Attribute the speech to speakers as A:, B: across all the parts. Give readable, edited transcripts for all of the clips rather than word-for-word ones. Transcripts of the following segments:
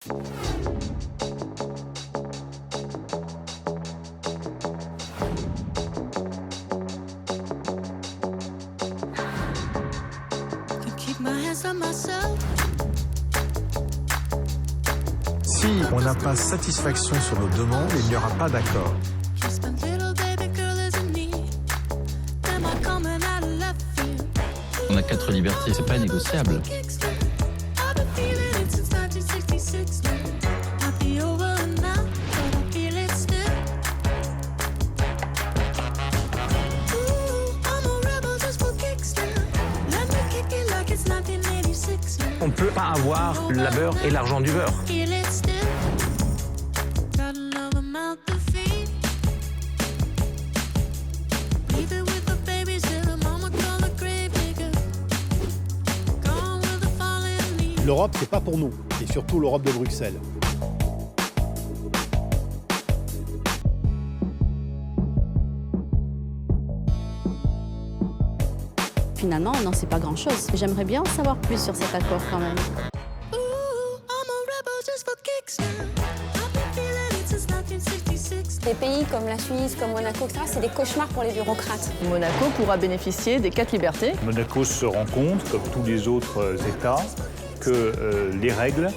A: Si on n'a pas satisfaction sur nos demandes, il n'y aura pas d'accord.
B: On a 4 libertés, c'est pas négociable.
C: On ne peut pas avoir le labeur et l'argent du beurre.
D: L'Europe, c'est pas pour nous, et surtout l'Europe de Bruxelles.
E: Finalement, on n'en sait pas grand-chose. J'aimerais bien en savoir plus sur cet accord quand même.
F: Des pays comme la Suisse, comme Monaco, etc., c'est des cauchemars pour les bureaucrates.
G: Monaco pourra bénéficier des 4 libertés.
H: Monaco se rend compte, comme tous les autres États, que les règles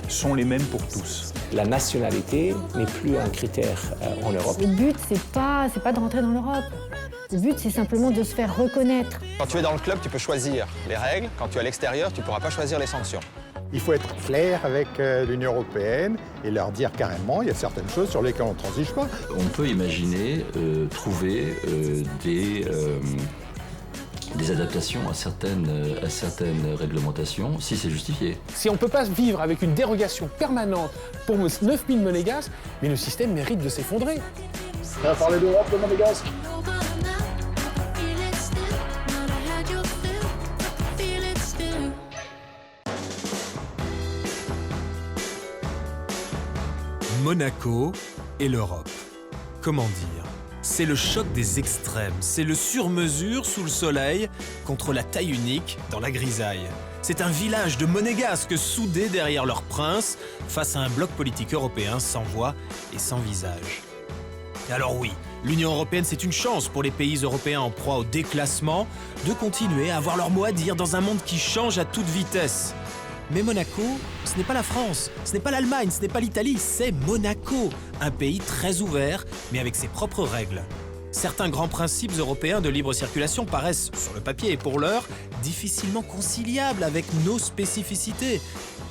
H: sont les mêmes pour tous.
C: La nationalité n'est plus un critère en Europe.
I: Le but, c'est pas de rentrer dans l'Europe. Le but, c'est simplement de se faire reconnaître.
J: Quand tu es dans le club, tu peux choisir les règles. Quand tu es à l'extérieur, tu ne pourras pas choisir les sanctions.
K: Il faut être clair avec l'Union européenne et leur dire carrément, il y a certaines choses sur lesquelles on ne transige pas.
B: On peut imaginer trouver des adaptations à certaines réglementations, si c'est justifié.
L: Si on ne peut pas vivre avec une dérogation permanente pour 9000 monégasques, mais le système mérite de s'effondrer.
D: Ça va parler d'Europe, de monégasque.
M: Monaco et l'Europe. Comment dire? C'est le choc des extrêmes, c'est le sur-mesure sous le soleil contre la taille unique dans la grisaille. C'est un village de monégasques soudés derrière leur prince face à un bloc politique européen sans voix et sans visage. Et alors oui, l'Union européenne, c'est une chance pour les pays européens en proie au déclassement de continuer à avoir leur mot à dire dans un monde qui change à toute vitesse. Mais Monaco, ce n'est pas la France, ce n'est pas l'Allemagne, ce n'est pas l'Italie, c'est Monaco, un pays très ouvert, mais avec ses propres règles. Certains grands principes européens de libre circulation paraissent, sur le papier et pour l'heure, difficilement conciliables avec nos spécificités.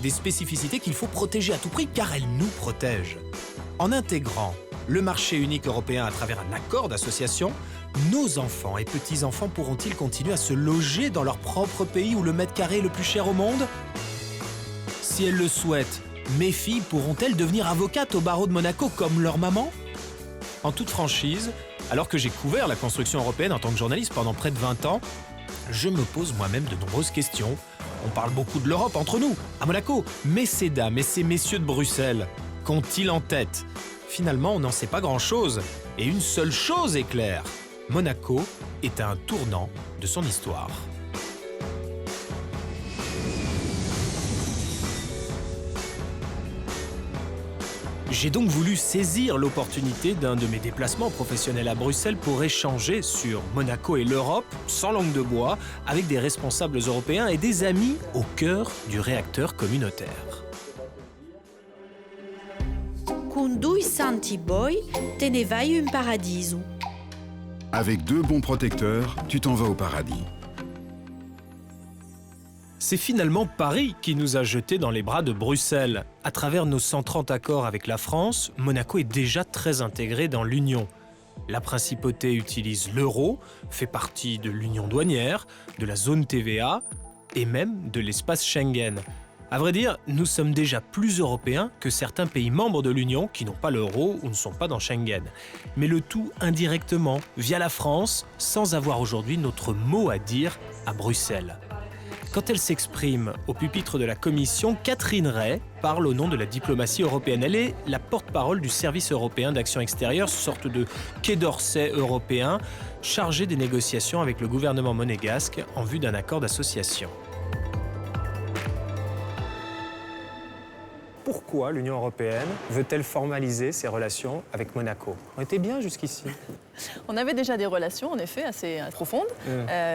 M: Des spécificités qu'il faut protéger à tout prix car elles nous protègent. En intégrant le marché unique européen à travers un accord d'association, nos enfants et petits-enfants pourront-ils continuer à se loger dans leur propre pays où le mètre carré est le plus cher au monde ? Si elles le souhaitent, mes filles pourront-elles devenir avocates au barreau de Monaco comme leur maman ? En toute franchise, alors que j'ai couvert la construction européenne en tant que journaliste pendant près de 20 ans, je me pose moi-même de nombreuses questions. On parle beaucoup de l'Europe entre nous, à Monaco, mais ces dames et ces messieurs de Bruxelles, qu'ont-ils en tête ? Finalement, on n'en sait pas grand-chose. Et une seule chose est claire, Monaco est à un tournant de son histoire. J'ai donc voulu saisir l'opportunité d'un de mes déplacements professionnels à Bruxelles pour échanger sur Monaco et l'Europe, sans langue de bois, avec des responsables européens et des amis au cœur du réacteur communautaire.
N: Con 200 boi, te ne vai un paradiso.
O: Avec 2 bons protecteurs, tu t'en vas au paradis.
M: C'est finalement Paris qui nous a jetés dans les bras de Bruxelles. À travers nos 130 accords avec la France, Monaco est déjà très intégré dans l'Union. La principauté utilise l'euro, fait partie de l'Union douanière, de la zone TVA et même de l'espace Schengen. À vrai dire, nous sommes déjà plus européens que certains pays membres de l'Union qui n'ont pas l'euro ou ne sont pas dans Schengen. Mais le tout indirectement, via la France, sans avoir aujourd'hui notre mot à dire à Bruxelles. Quand elle s'exprime au pupitre de la Commission, Catherine Ray parle au nom de la diplomatie européenne. Elle est la porte-parole du Service européen d'action extérieure, sorte de Quai d'Orsay européen, chargé des négociations avec le gouvernement monégasque en vue d'un accord d'association.
L: Pourquoi
C: pourquoi l'Union européenne veut-elle formaliser ses relations avec Monaco? On était bien jusqu'ici.
G: On avait déjà des relations, en effet, assez profondes,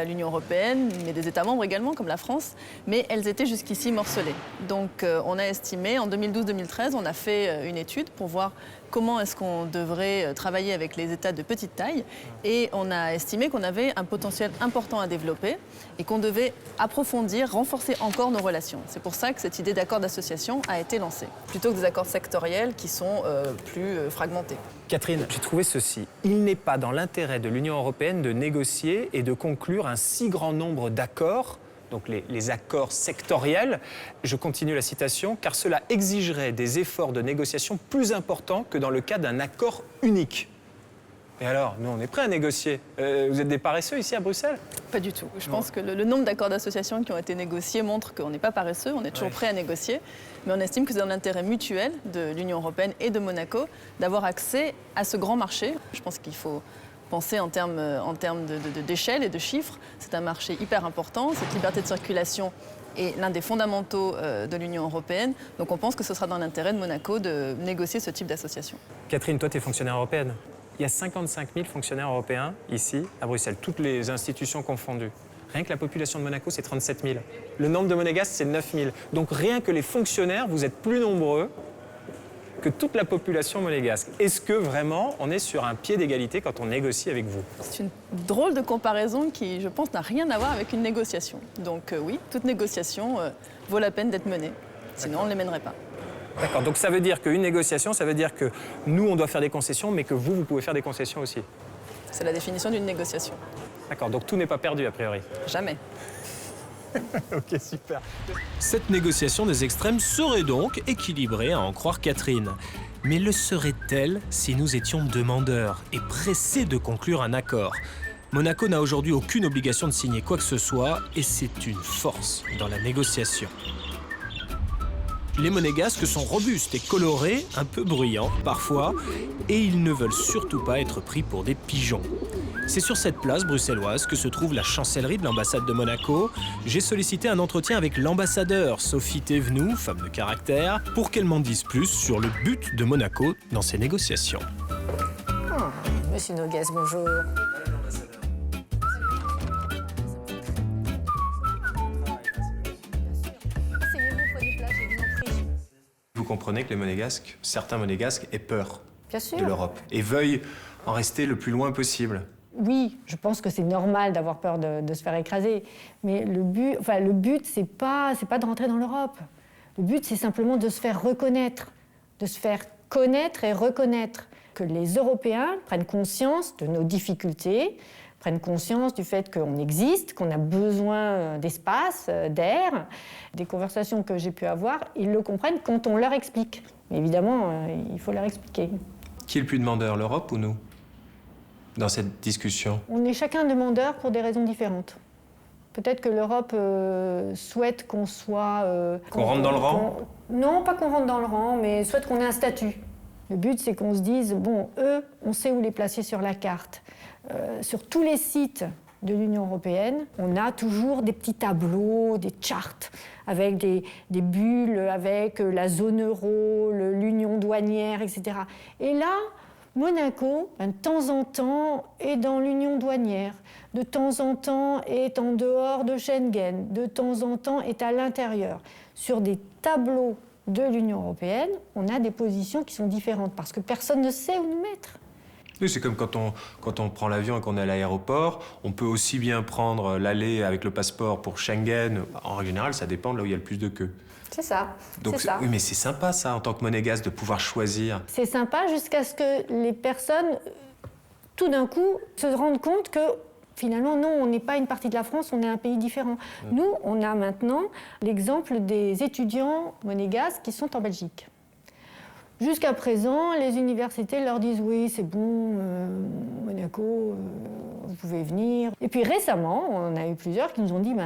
G: l'Union européenne, mais des États membres également, comme la France, mais elles étaient jusqu'ici morcelées. Donc on a estimé, en 2012-2013, on a fait une étude pour voir comment est-ce qu'on devrait travailler avec les États de petite taille, et on a estimé qu'on avait un potentiel important à développer et qu'on devait approfondir, renforcer encore nos relations. C'est pour ça que cette idée d'accord d'association a été lancée, plutôt que des accords sectoriels qui sont plus fragmentés.
C: Catherine, j'ai trouvé ceci. Il n'est pas dans l'intérêt de l'Union européenne de négocier et de conclure un si grand nombre d'accords, donc les accords sectoriels, je continue la citation, car cela exigerait des efforts de négociation plus importants que dans le cas d'un accord unique. Et alors, nous, on est prêts à négocier. Vous êtes des paresseux ici à Bruxelles?
G: Pas du tout. Je pense que le nombre d'accords d'association qui ont été négociés montre qu'on n'est pas paresseux, on est toujours prêt à négocier, mais on estime que c'est dans l'intérêt mutuel de l'Union européenne et de Monaco d'avoir accès à ce grand marché. Je pense qu'il faut penser en termes d'échelle et de chiffres. C'est un marché hyper important. Cette liberté de circulation est l'un des fondamentaux de l'Union européenne. Donc on pense que ce sera dans l'intérêt de Monaco de négocier ce type d'association.
C: Catherine, toi, tu es fonctionnaire européenne. Il y a 55 000 fonctionnaires européens ici, à Bruxelles, toutes les institutions confondues. Rien que la population de Monaco, c'est 37 000. Le nombre de monégasques, c'est 9 000. Donc rien que les fonctionnaires, vous êtes plus nombreux que toute la population monégasque. Est-ce que vraiment on est sur un pied d'égalité quand on négocie avec vous?
G: C'est une drôle de comparaison qui, je pense, n'a rien à voir avec une négociation. Donc oui, toute négociation vaut la peine d'être menée. Sinon, on ne les mènerait pas.
C: D'accord, donc ça veut dire qu'une négociation, ça veut dire que nous, on doit faire des concessions, mais que vous pouvez faire des concessions aussi.
G: C'est la définition d'une négociation.
C: D'accord, donc tout n'est pas perdu, a priori.
G: Jamais.
C: Ok, super.
M: Cette négociation des extrêmes serait donc équilibrée, à en croire Catherine. Mais le serait-elle si nous étions demandeurs et pressés de conclure un accord? Monaco n'a aujourd'hui aucune obligation de signer quoi que ce soit, et c'est une force dans la négociation. Les monégasques sont robustes et colorés, un peu bruyants parfois, et ils ne veulent surtout pas être pris pour des pigeons. C'est sur cette place bruxelloise que se trouve la chancellerie de l'ambassade de Monaco. J'ai sollicité un entretien avec l'ambassadeur, Sophie Thévenoud, femme de caractère, pour qu'elle m'en dise plus sur le but de Monaco dans ces négociations.
F: Monsieur Noguès, bonjour.
C: Vous comprenez que les monégasques, certains monégasques, aient peur
I: de
C: l'Europe et veuillent en rester le plus loin possible.
I: Oui, je pense que c'est normal d'avoir peur de se faire écraser. Mais le but, c'est pas de rentrer dans l'Europe. Le but, c'est simplement de se faire reconnaître, de se faire connaître et reconnaître. Que les Européens prennent conscience de nos difficultés, prennent conscience du fait qu'on existe, qu'on a besoin d'espace, d'air. Des conversations que j'ai pu avoir, ils le comprennent quand on leur explique. Mais évidemment, il faut leur expliquer.
C: Qui est le plus demandeur, l'Europe ou nous, dans cette discussion?
I: On est chacun demandeur pour des raisons différentes. Peut-être que l'Europe souhaite qu'on soit...
C: qu'on rentre dans le rang?
I: Non, pas qu'on rentre dans le rang, mais souhaite qu'on ait un statut. Le but, c'est qu'on se dise, bon, eux, on sait où les placer sur la carte. Sur tous les sites de l'Union européenne, on a toujours des petits tableaux, des charts, avec des bulles, avec la zone euro, l'union douanière, etc. Et là, Monaco, de temps en temps, est dans l'union douanière, de temps en temps est en dehors de Schengen, de temps en temps est à l'intérieur. Sur des tableaux de l'Union européenne, on a des positions qui sont différentes, parce que personne ne sait où nous mettre.
C: Oui, c'est comme quand on prend l'avion et qu'on est à l'aéroport, on peut aussi bien prendre l'aller avec le passeport pour Schengen. En règle générale, ça dépend de là où il y a le plus de queues.
F: C'est ça.
C: Donc,
F: c'est ça.
C: Oui, mais c'est sympa, ça, en tant que monégasque, de pouvoir choisir.
I: C'est sympa jusqu'à ce que les personnes, tout d'un coup, se rendent compte que finalement, non, on n'est pas une partie de la France, on est un pays différent. Nous, on a maintenant l'exemple des étudiants monégasques qui sont en Belgique. Jusqu'à présent, les universités leur disent « oui, c'est bon, Monaco, vous pouvez venir ». Et puis récemment, on a eu plusieurs qui nous ont dit «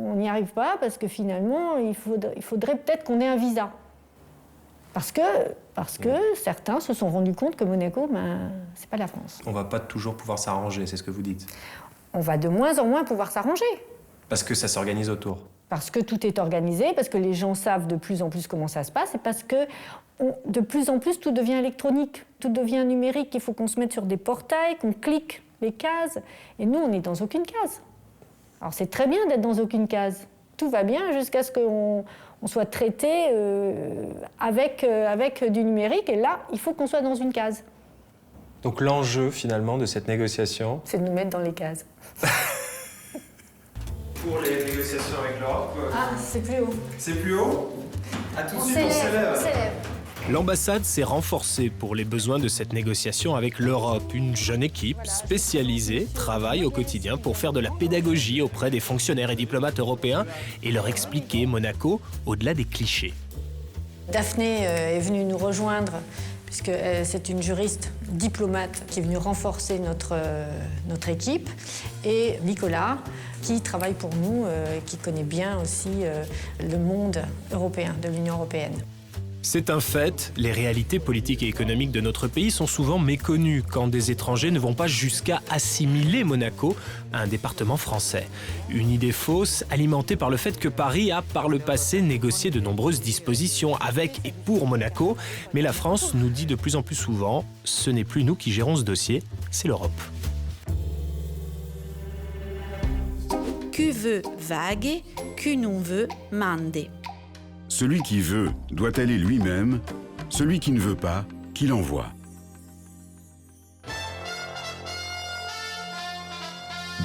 I: on n'y arrive pas parce que finalement, il faudrait peut-être qu'on ait un visa ». Parce que certains se sont rendus compte que Monaco, c'est pas la France.
C: On va pas toujours pouvoir s'arranger, c'est ce que vous dites.
I: On va de moins en moins pouvoir s'arranger.
C: Parce que ça s'organise autour.
I: Parce que tout est organisé, parce que les gens savent de plus en plus comment ça se passe, et parce que de plus en plus tout devient électronique, tout devient numérique. Il faut qu'on se mette sur des portails, qu'on clique les cases. Et nous, on n'est dans aucune case. Alors c'est très bien d'être dans aucune case. Tout va bien jusqu'à ce qu'on soit traité avec du numérique. Et là, il faut qu'on soit dans une case.
C: Donc l'enjeu, finalement, de cette négociation...
I: c'est de nous mettre dans les cases.
C: Pour les négociations avec l'Europe...
I: Ah, c'est plus haut.
C: C'est plus haut? À tout de suite, on
I: s'élève.
M: L'ambassade s'est renforcée pour les besoins de cette négociation avec l'Europe. Une jeune équipe spécialisée travaille au quotidien pour faire de la pédagogie auprès des fonctionnaires et diplomates européens et leur expliquer Monaco au-delà des clichés.
I: Daphné est venue nous rejoindre puisque c'est une juriste diplomate qui est venue renforcer notre équipe, et Nicolas, qui travaille pour nous, qui connaît bien aussi le monde européen, de l'Union européenne.
M: C'est un fait, les réalités politiques et économiques de notre pays sont souvent méconnues quand des étrangers ne vont pas jusqu'à assimiler Monaco à un département français. Une idée fausse alimentée par le fait que Paris a par le passé négocié de nombreuses dispositions avec et pour Monaco, mais la France nous dit de plus en plus souvent « ce n'est plus nous qui gérons ce dossier, c'est l'Europe ».
N: Qui veut vague, qui non veut mande.
O: Celui qui veut doit aller lui-même, celui qui ne veut pas, qu'il envoie.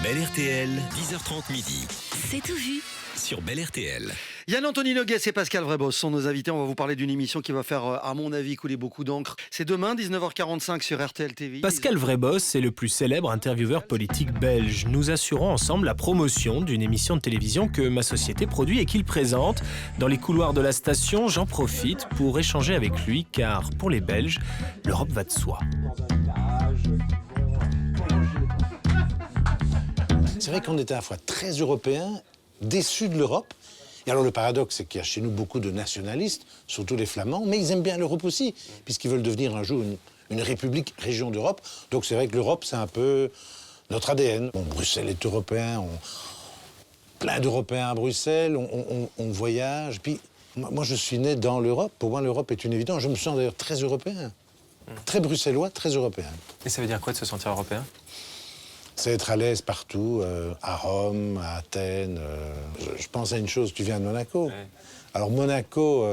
P: Bel RTL, 10h30 midi.
Q: C'est tout vu
P: sur Bel RTL.
R: Yann Anthony Noguès et Pascal Vrébos sont nos invités. On va vous parler d'une émission qui va faire, à mon avis, couler beaucoup d'encre. C'est demain, 19h45 sur RTL TV.
M: Pascal Vrébos est le plus célèbre intervieweur politique belge. Nous assurons ensemble la promotion d'une émission de télévision que ma société produit et qu'il présente. Dans les couloirs de la station, j'en profite pour échanger avec lui, car pour les Belges, l'Europe va de soi.
S: C'est vrai qu'on est à la fois très européen, déçu de l'Europe. Et alors le paradoxe, c'est qu'il y a chez nous beaucoup de nationalistes, surtout les Flamands, mais ils aiment bien l'Europe aussi, puisqu'ils veulent devenir un jour une république, région d'Europe. Donc c'est vrai que l'Europe, c'est un peu notre ADN. Bon, Bruxelles est européen, plein d'Européens à Bruxelles, on voyage. Puis moi, je suis né dans l'Europe. Pour moi, l'Europe est une évidence. Je me sens d'ailleurs très européen, très bruxellois, très européen.
C: Et ça veut dire quoi de se sentir européen ?
S: C'est être à l'aise partout, à Rome, à Athènes. Je pense à une chose, tu viens de Monaco. Ouais. Alors Monaco,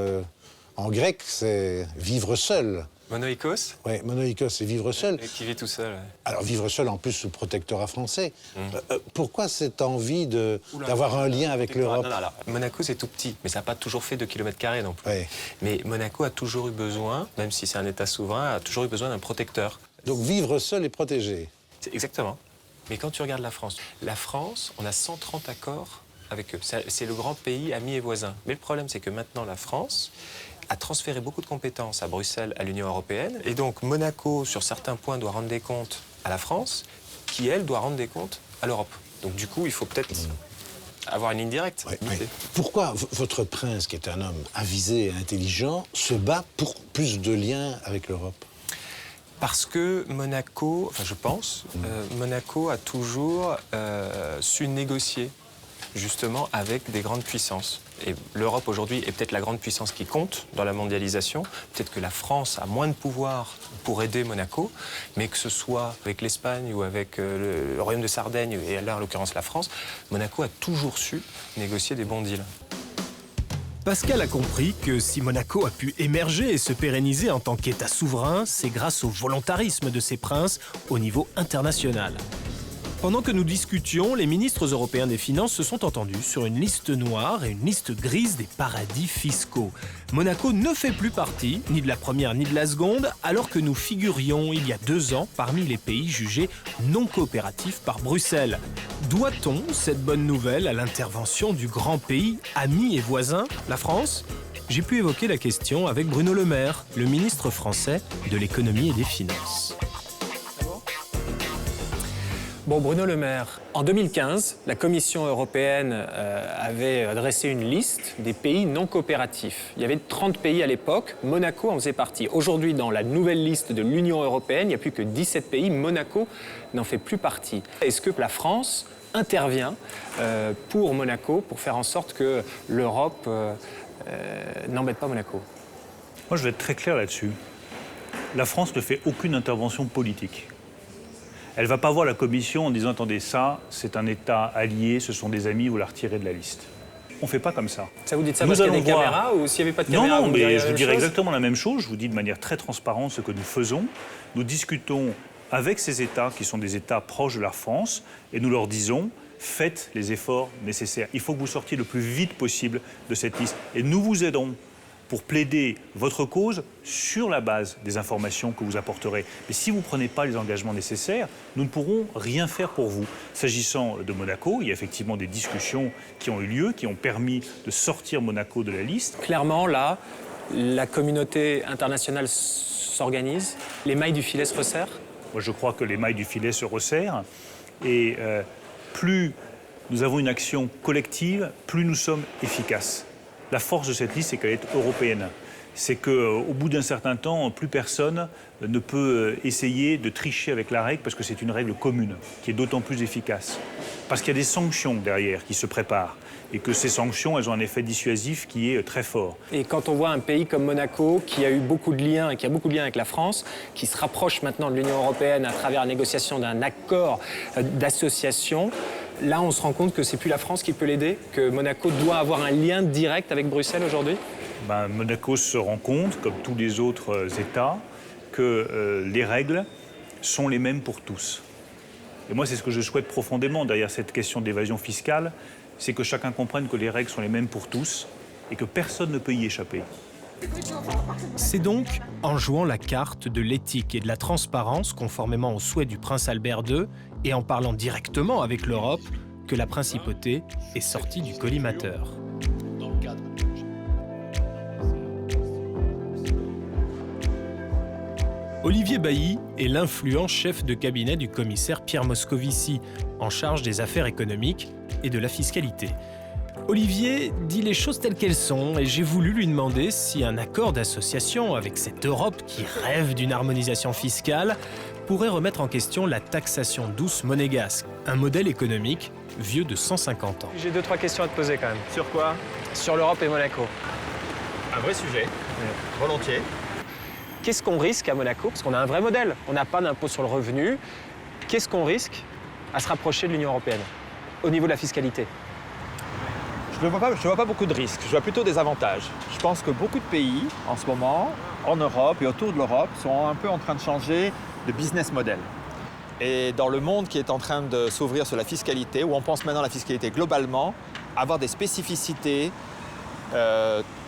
S: en grec, c'est vivre seul.
C: Monoïkos ?
S: Oui, Monoïkos, c'est vivre seul.
C: Et qui vit tout seul. Ouais.
S: Alors vivre seul, en plus, sous protectorat français. Pourquoi cette envie d'avoir un lien avec l'Europe ?
C: Non. Monaco, c'est tout petit, mais ça n'a pas toujours fait 2 km² non plus. Ouais. Mais Monaco a toujours eu besoin, même si c'est un État souverain, a toujours eu besoin d'un protecteur.
S: Donc vivre seul et protégé.
C: Exactement. Mais quand tu regardes la France, on a 130 accords avec eux. C'est le grand pays ami et voisin. Mais le problème, c'est que maintenant, la France a transféré beaucoup de compétences à Bruxelles, à l'Union européenne. Et donc, Monaco, sur certains points, doit rendre des comptes à la France, qui, elle, doit rendre des comptes à l'Europe. Donc, du coup, il faut peut-être avoir une ligne directe.
S: Oui. Pourquoi votre prince, qui est un homme avisé et intelligent, se bat pour plus de liens avec l'Europe ?
C: Parce que Monaco, enfin je pense, Monaco a toujours su négocier justement avec des grandes puissances. Et l'Europe aujourd'hui est peut-être la grande puissance qui compte dans la mondialisation. Peut-être que la France a moins de pouvoir pour aider Monaco, mais que ce soit avec l'Espagne ou avec le Royaume de Sardaigne, et là en l'occurrence la France, Monaco a toujours su négocier des bons deals.
M: Pascal a compris que si Monaco a pu émerger et se pérenniser en tant qu'État souverain, c'est grâce au volontarisme de ses princes au niveau international. Pendant que nous discutions, les ministres européens des Finances se sont entendus sur une liste noire et une liste grise des paradis fiscaux. Monaco ne fait plus partie, ni de la première ni de la seconde, alors que nous figurions il y a 2 ans parmi les pays jugés non coopératifs par Bruxelles. Doit-on cette bonne nouvelle à l'intervention du grand pays ami et voisin, la France ? J'ai pu évoquer la question avec Bruno Le Maire, le ministre français de l'économie et des finances.
C: Bon, Bruno Le Maire, en 2015, la Commission européenne avait adressé une liste des pays non coopératifs. Il y avait 30 pays à l'époque, Monaco en faisait partie. Aujourd'hui, dans la nouvelle liste de l'Union européenne, il n'y a plus que 17 pays, Monaco n'en fait plus partie. Est-ce que la France intervient pour Monaco, pour faire en sorte que l'Europe n'embête pas Monaco?
H: Moi, je vais être très clair là-dessus. La France ne fait aucune intervention politique. Elle ne va pas voir la Commission en disant « Attendez, ça, c'est un État allié, ce sont des amis, vous la retirez de la liste ». On ne fait pas comme ça.
C: Ça vous dit ça parce qu'il y a des caméras ou s'il n'y avait pas de caméras?
H: Non, mais je vous dirais exactement la même chose. Je vous dis de manière très transparente ce que nous faisons. Nous discutons avec ces États qui sont des États proches de la France et nous leur disons « Faites les efforts nécessaires. Il faut que vous sortiez le plus vite possible de cette liste. Et nous vous aiderons pour plaider votre cause sur la base des informations que vous apporterez. Mais si vous ne prenez pas les engagements nécessaires, nous ne pourrons rien faire pour vous. S'agissant de Monaco, il y a effectivement des discussions qui ont eu lieu, qui ont permis de sortir Monaco de la liste.
C: Clairement, là, la communauté internationale s'organise, les mailles du filet se resserrent?
H: Moi, je crois que les mailles du filet se resserrent. Et plus nous avons une action collective, plus nous sommes efficaces. La force de cette liste, c'est qu'elle est européenne. C'est qu'au bout d'un certain temps, plus personne ne peut essayer de tricher avec la règle parce que c'est une règle commune qui est d'autant plus efficace. Parce qu'il y a des sanctions derrière qui se préparent et que ces sanctions, elles ont un effet dissuasif qui est très fort.
C: Et quand on voit un pays comme Monaco, qui a eu beaucoup de liens et qui a beaucoup de liens avec la France, qui se rapproche maintenant de l'Union européenne à travers la négociation d'un accord d'association, là, on se rend compte que c'est plus la France qui peut l'aider, que Monaco doit avoir un lien direct avec Bruxelles aujourd'hui?
H: Monaco se rend compte, comme tous les autres États, que les règles sont les mêmes pour tous. Et moi, c'est ce que je souhaite profondément derrière cette question d'évasion fiscale, c'est que chacun comprenne que les règles sont les mêmes pour tous et que personne ne peut y échapper.
Q: C'est donc en jouant la carte de l'éthique et de la transparence, conformément aux souhaits du prince Albert II, et en parlant directement avec l'Europe, que la principauté est sortie du collimateur. Olivier Bailly est l'influent chef de cabinet du commissaire Pierre Moscovici, en charge des affaires économiques et de la fiscalité. Olivier dit les choses telles qu'elles sont et j'ai voulu lui demander si un accord d'association avec cette Europe qui rêve d'une harmonisation fiscale pourrait remettre en question la taxation douce monégasque, un modèle économique vieux de 150 ans.
C: J'ai 2-3 questions à te poser quand même.
J: Sur quoi?
C: Sur l'Europe et Monaco.
J: Un vrai sujet, volontiers.
C: Qu'est-ce qu'on risque à Monaco? Parce qu'on a un vrai modèle. On n'a pas d'impôt sur le revenu. Qu'est-ce qu'on risque à se rapprocher de l'Union européenne au niveau de la fiscalité?
J: Je ne vois pas beaucoup de risques, je vois plutôt des avantages. Je pense que beaucoup de pays, en ce moment, en Europe et autour de l'Europe, sont un peu en train de changer de business model. Et dans le monde qui est en train de s'ouvrir sur la fiscalité, où on pense maintenant à la fiscalité globalement, avoir des spécificités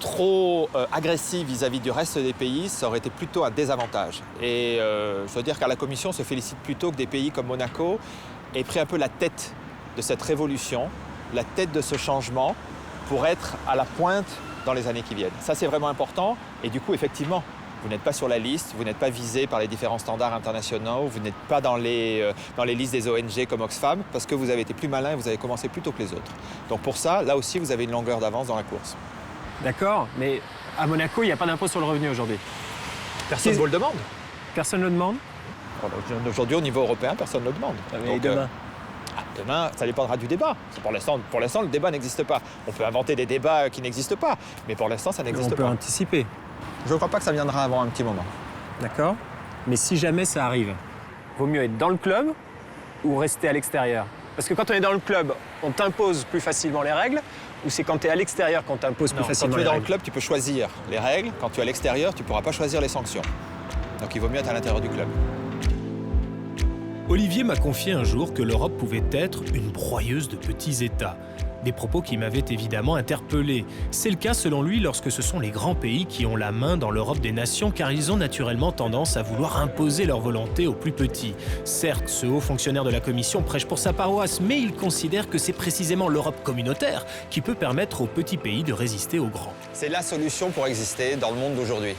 J: trop agressives vis-à-vis du reste des pays, ça aurait été plutôt un désavantage. Et je veux dire qu'à la Commission, on se félicite plutôt que des pays comme Monaco aient pris un peu la tête de cette révolution, la tête de ce changement pour être à la pointe dans les années qui viennent. Ça, c'est vraiment important. Et du coup, effectivement, vous n'êtes pas sur la liste, vous n'êtes pas visé par les différents standards internationaux, vous n'êtes pas dans les listes des ONG comme Oxfam, parce que vous avez été plus malin et vous avez commencé plus tôt que les autres. Donc pour ça, là aussi, vous avez une longueur d'avance dans la course.
C: D'accord, mais à Monaco, il n'y a pas d'impôt sur le revenu aujourd'hui.
J: Personne ne vous le demande.
C: Personne ne le demande?
J: Aujourd'hui, au niveau européen, personne ne le demande.
C: Et demain
J: Demain, ça dépendra du débat. Pour l'instant, le débat n'existe pas. On peut inventer des débats qui n'existent pas, mais pour l'instant, ça n'existe pas.
C: On peut anticiper.
J: Je ne crois pas que ça viendra avant un petit moment.
C: D'accord. Mais si jamais ça arrive, vaut mieux être dans le club ou rester à l'extérieur? Parce que quand on est dans le club, on t'impose plus facilement les règles, ou c'est quand tu es à l'extérieur qu'on t'impose plus facilement les règles?
J: Quand tu es dans le club, tu peux choisir les règles. Quand tu es à l'extérieur, tu ne pourras pas choisir les sanctions. Donc il vaut mieux être à l'intérieur du club.
Q: Olivier m'a confié un jour que l'Europe pouvait être une broyeuse de petits États. Des propos qui m'avaient évidemment interpellé. C'est le cas selon lui lorsque ce sont les grands pays qui ont la main dans l'Europe des nations car ils ont naturellement tendance à vouloir imposer leur volonté aux plus petits. Certes, ce haut fonctionnaire de la Commission prêche pour sa paroisse, mais il considère que c'est précisément l'Europe communautaire qui peut permettre aux petits pays de résister aux grands.
J: C'est la solution pour exister dans le monde d'aujourd'hui.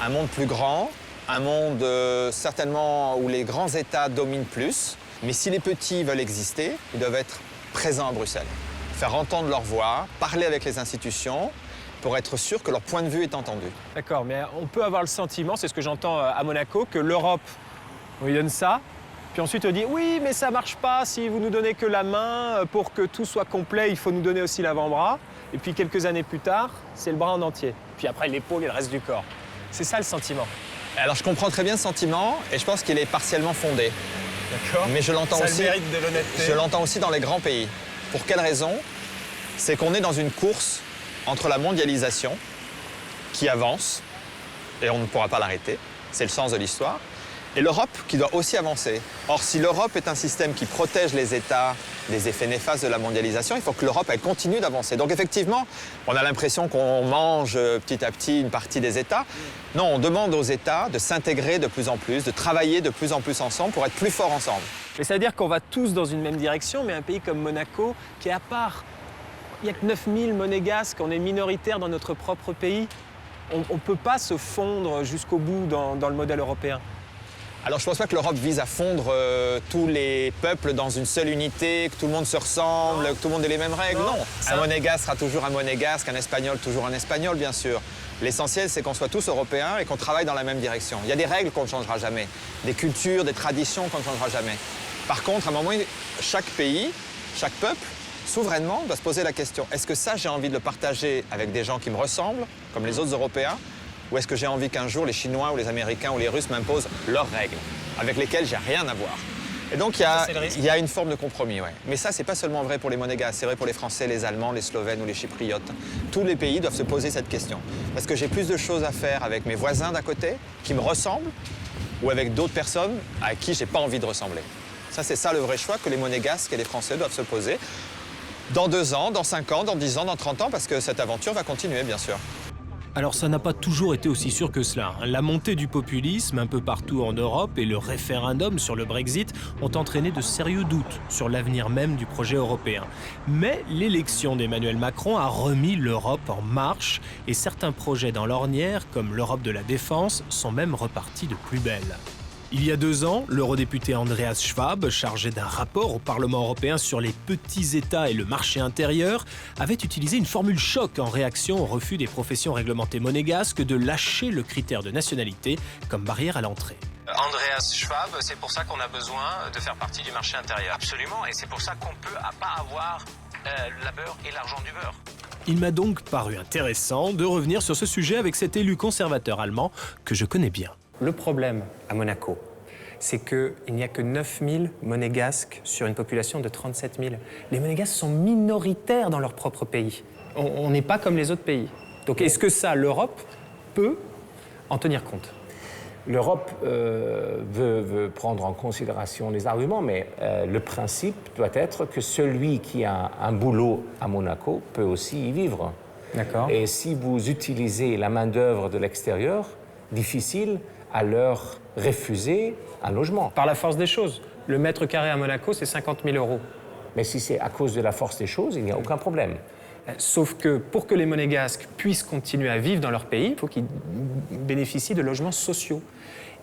J: Un monde plus grand, un monde certainement où les grands États dominent plus, mais si les petits veulent exister, ils doivent être présents à Bruxelles. Faire entendre leur voix, parler avec les institutions pour être sûr que leur point de vue est entendu.
C: D'accord, mais on peut avoir le sentiment, c'est ce que j'entends à Monaco, que l'Europe, on lui donne ça, Puis ensuite, on dit oui, mais ça marche pas. Si vous nous donnez que la main, pour que tout soit complet, il faut nous donner aussi l'avant-bras. Et puis quelques années plus tard, c'est le bras en entier. Puis après, l'épaule et le reste du corps. C'est ça le sentiment.
J: Alors je comprends très bien ce sentiment et je pense qu'il est partiellement fondé.
C: D'accord.
J: Mais je l'entends aussi.
C: Ça le mérite de l'honnêteté.
J: Je l'entends aussi dans les grands pays. Pour quelle raison? C'est qu'on est dans une course entre la mondialisation qui avance et on ne pourra pas l'arrêter. C'est le sens de l'histoire. Et l'Europe qui doit aussi avancer. Or, si l'Europe est un système qui protège les États des effets néfastes de la mondialisation, il faut que l'Europe elle continue d'avancer. Donc effectivement, on a l'impression qu'on mange petit à petit une partie des États. Non, on demande aux États de s'intégrer de plus en plus, de travailler de plus en plus ensemble pour être plus forts ensemble.
C: Mais ça veut dire qu'on va tous dans une même direction, mais un pays comme Monaco, qui est à part, il n'y a que 9000 monégasques, on est minoritaire dans notre propre pays. On ne peut pas se fondre jusqu'au bout dans le modèle européen.
J: Alors je ne pense pas que l'Europe vise à fondre tous les peuples dans une seule unité, que tout le monde se ressemble, que tout le monde ait les mêmes règles. Non. Un monégasque sera toujours un monégasque, un espagnol toujours un espagnol, bien sûr. L'essentiel, c'est qu'on soit tous européens et qu'on travaille dans la même direction. Il y a des règles qu'on ne changera jamais, des cultures, des traditions qu'on ne changera jamais. Par contre, à un moment, chaque pays, chaque peuple, souverainement, doit se poser la question, est-ce que ça, j'ai envie de le partager avec des gens qui me ressemblent, comme les autres Européens, ou est-ce que j'ai envie qu'un jour les Chinois ou les Américains ou les Russes m'imposent leurs règles, avec lesquelles j'ai rien à voir? Et donc il y a une forme de compromis, ouais. Mais ça, c'est pas seulement vrai pour les Monégasques, c'est vrai pour les Français, les Allemands, les Slovènes ou les Chypriotes. Tous les pays doivent se poser cette question. Est-ce que j'ai plus de choses à faire avec mes voisins d'à côté, qui me ressemblent, ou avec d'autres personnes à qui j'ai pas envie de ressembler? Ça, c'est ça le vrai choix que les Monégasques et les Français doivent se poser. Dans 2 ans, dans 5 ans, dans 10 ans, dans 30 ans, parce que cette aventure va continuer, bien sûr.
Q: Alors ça n'a pas toujours été aussi sûr que cela. La montée du populisme un peu partout en Europe et le référendum sur le Brexit ont entraîné de sérieux doutes sur l'avenir même du projet européen. Mais l'élection d'Emmanuel Macron a remis l'Europe en marche et certains projets dans l'ornière, comme l'Europe de la défense, sont même repartis de plus belle. Il y a 2 ans, l'eurodéputé Andreas Schwab, chargé d'un rapport au Parlement européen sur les petits États et le marché intérieur, avait utilisé une formule choc en réaction au refus des professions réglementées monégasques de lâcher le critère de nationalité comme barrière à l'entrée.
T: Andreas Schwab, c'est pour ça qu'on a besoin de faire partie du marché intérieur. Absolument, et c'est pour ça qu'on ne peut pas avoir la beurre et l'argent du beurre.
Q: Il m'a donc paru intéressant de revenir sur ce sujet avec cet élu conservateur allemand que je connais bien.
C: Le problème à Monaco, c'est qu'il n'y a que 9000 monégasques sur une population de 37 000. Les monégasques sont minoritaires dans leur propre pays. On n'est pas comme les autres pays. Donc est-ce que ça, l'Europe peut en tenir compte?
U: L'Europe veut prendre en considération les arguments, mais le principe doit être que celui qui a un boulot à Monaco peut aussi y vivre.
C: D'accord.
U: Et si vous utilisez la main-d'œuvre de l'extérieur, difficile à leur refuser un logement.
C: Par la force des choses. Le mètre carré à Monaco, c'est 50 000 €.
U: Mais si c'est à cause de la force des choses, il n'y a aucun problème.
C: Sauf que pour que les monégasques puissent continuer à vivre dans leur pays, il faut qu'ils bénéficient de logements sociaux.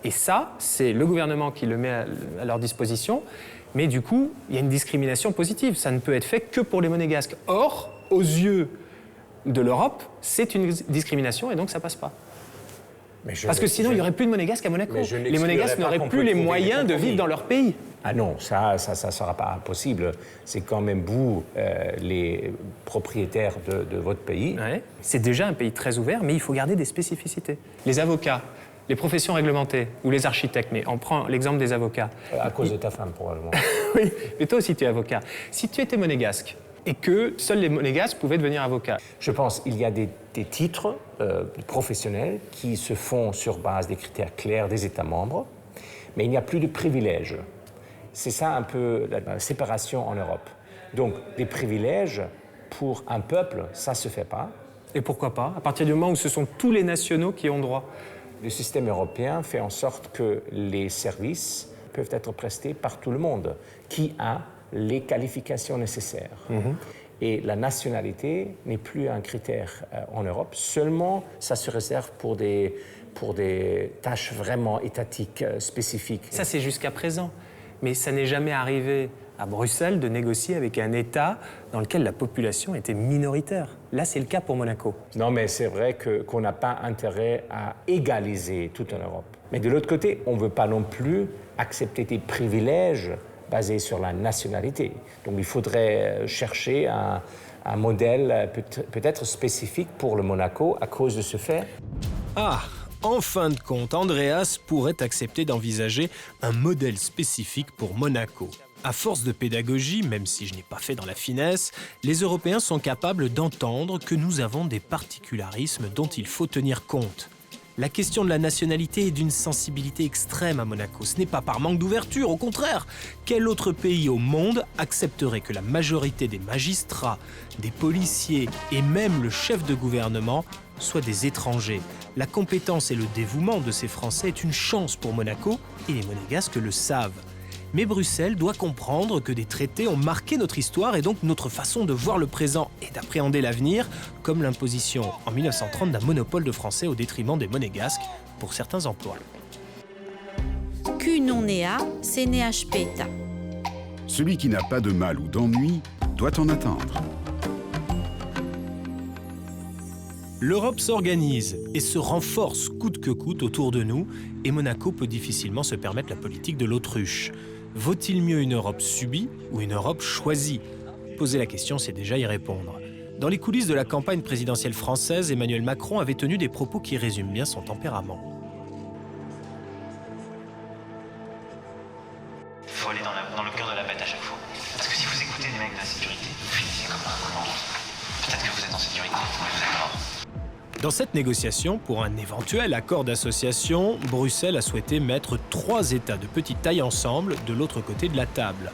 C: Et ça, c'est le gouvernement qui le met à leur disposition. Mais du coup, il y a une discrimination positive. Ça ne peut être fait que pour les monégasques. Or, aux yeux de l'Europe, c'est une discrimination et donc ça passe pas. Parce que sinon, il n'y aurait plus de monégasques à Monaco. Les monégasques n'auraient plus les moyens de vivre dans leur pays.
U: Ah non, ça ne sera pas possible. C'est quand même vous, les propriétaires de votre pays.
C: Ouais. C'est déjà un pays très ouvert, mais il faut garder des spécificités. Les avocats, les professions réglementées ou les architectes, mais on prend l'exemple des avocats.
U: À cause de ta femme, probablement.
C: Oui, mais toi aussi tu es avocat. Si tu étais monégasque et que seuls les monégasques pouvaient devenir avocats.
U: Je pense qu'il y a des titres professionnels qui se font sur base des critères clairs des États membres, mais il n'y a plus de privilèges. C'est ça un peu la séparation en Europe. Donc, des privilèges pour un peuple, ça ne se fait pas.
C: Et pourquoi pas? À partir du moment où ce sont tous les nationaux qui ont droit.
U: Le système européen fait en sorte que les services peuvent être prestés par tout le monde qui a les qualifications nécessaires. Et la nationalité n'est plus un critère en Europe. Seulement, ça se réserve pour des tâches vraiment étatiques, spécifiques.
C: Ça, c'est jusqu'à présent. Mais ça n'est jamais arrivé à Bruxelles de négocier avec un État dans lequel la population était minoritaire. Là, c'est le cas pour Monaco.
U: Non, mais c'est vrai qu'on n'a pas intérêt à égaliser toute l'Europe. Mais de l'autre côté, on ne veut pas non plus accepter des privilèges basés sur la nationalité. Donc il faudrait chercher un modèle peut-être spécifique pour le Monaco à cause de ce fait.
Q: Ah, en fin de compte, Andreas pourrait accepter d'envisager un modèle spécifique pour Monaco. À force de pédagogie, même si je n'ai pas fait dans la finesse, les Européens sont capables d'entendre que nous avons des particularismes dont il faut tenir compte. La question de la nationalité est d'une sensibilité extrême à Monaco. Ce n'est pas par manque d'ouverture, au contraire. Quel autre pays au monde accepterait que la majorité des magistrats, des policiers et même le chef de gouvernement soient des étrangers? La compétence et le dévouement de ces Français est une chance pour Monaco et les Monégasques le savent. Mais Bruxelles doit comprendre que des traités ont marqué notre histoire et donc notre façon de voir le présent et d'appréhender l'avenir, comme l'imposition en 1930 d'un monopole de français au détriment des Monégasques pour certains emplois.
N: Qui non ea, se ne aspetta.
O: Celui qui n'a pas de mal ou d'ennui doit en attendre.
Q: L'Europe s'organise et se renforce coûte que coûte autour de nous, et Monaco peut difficilement se permettre la politique de l'autruche. Vaut-il mieux une Europe subie ou une Europe choisie? Poser la question, c'est déjà y répondre. Dans les coulisses de la campagne présidentielle française, Emmanuel Macron avait tenu des propos qui résument bien son tempérament.
T: Il faut aller dans le cœur de la bête à chaque fois. Parce que si vous écoutez les mecs de la sécurité, vous finissez comme un comment. Peut-être que vous êtes en sécurité, mais vous êtes mort.
Q: Dans cette négociation, pour un éventuel accord d'association, Bruxelles a souhaité mettre 3 États de petite taille ensemble de l'autre côté de la table.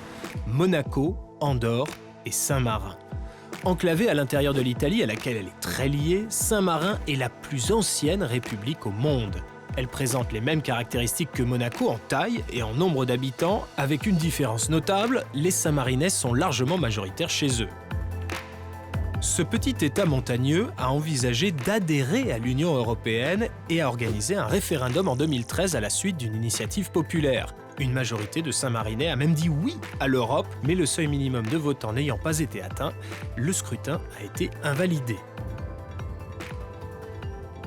Q: Monaco, Andorre et Saint-Marin. Enclavée à l'intérieur de l'Italie, à laquelle elle est très liée, Saint-Marin est la plus ancienne république au monde. Elle présente les mêmes caractéristiques que Monaco en taille et en nombre d'habitants, avec une différence notable, les Saint-Marinais sont largement majoritaires chez eux. Ce petit État montagneux a envisagé d'adhérer à l'Union européenne et a organisé un référendum en 2013 à la suite d'une initiative populaire. Une majorité de Saint-Marinais a même dit oui à l'Europe, mais le seuil minimum de votants n'ayant pas été atteint, le scrutin a été invalidé.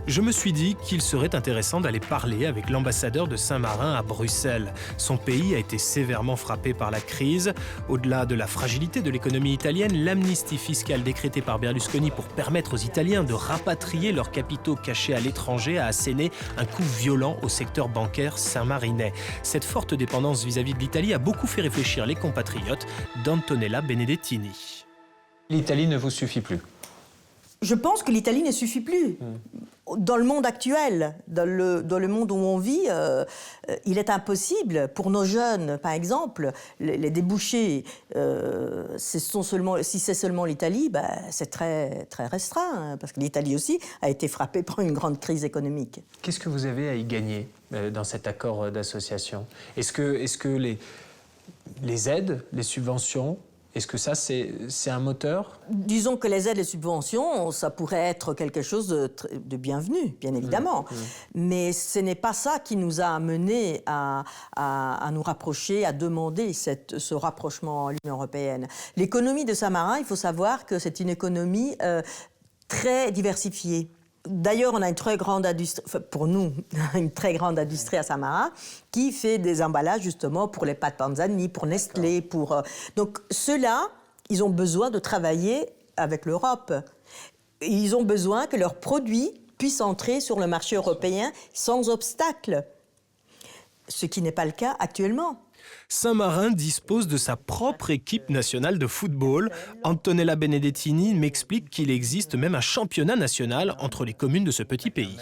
Q: Je me suis dit qu'il serait intéressant d'aller parler avec l'ambassadeur de Saint-Marin à Bruxelles. Son pays a été sévèrement frappé par la crise. Au-delà de la fragilité de l'économie italienne, l'amnistie fiscale décrétée par Berlusconi pour permettre aux Italiens de rapatrier leurs capitaux cachés à l'étranger a asséné un coup violent au secteur bancaire saint-marinais. Cette forte dépendance vis-à-vis de l'Italie a beaucoup fait réfléchir les compatriotes d'Antonella Benedettini.
C: L'Italie ne vous suffit plus?
A: Je pense que l'Italie ne suffit plus. Dans le monde actuel, dans le monde où on vit, il est impossible pour nos jeunes, par exemple, les débouchés, si c'est seulement l'Italie, c'est très, très restreint, hein, parce que l'Italie aussi a été frappée par une grande crise économique.
C: Qu'est-ce que vous avez à y gagner dans cet accord d'association? Est-ce que les aides, les subventions, est-ce que ça, c'est un moteur?
A: Disons que les aides et subventions, ça pourrait être quelque chose de bienvenu, bien évidemment. Mais ce n'est pas ça qui nous a amenés à nous rapprocher, à demander ce rapprochement à l'Union européenne. L'économie de Saint-Marin, il faut savoir que c'est une économie très diversifiée. D'ailleurs, on a une très grande industrie, pour nous, une très grande industrie à Saint-Marin qui fait des emballages justement pour les pâtes Panzani, pour Nestlé, Donc ceux-là, ils ont besoin de travailler avec l'Europe. Ils ont besoin que leurs produits puissent entrer sur le marché européen sans obstacle, ce qui n'est pas le cas actuellement.
Q: Saint-Marin dispose de sa propre équipe nationale de football. Antonella Benedettini m'explique qu'il existe même un championnat national entre les communes de ce petit pays.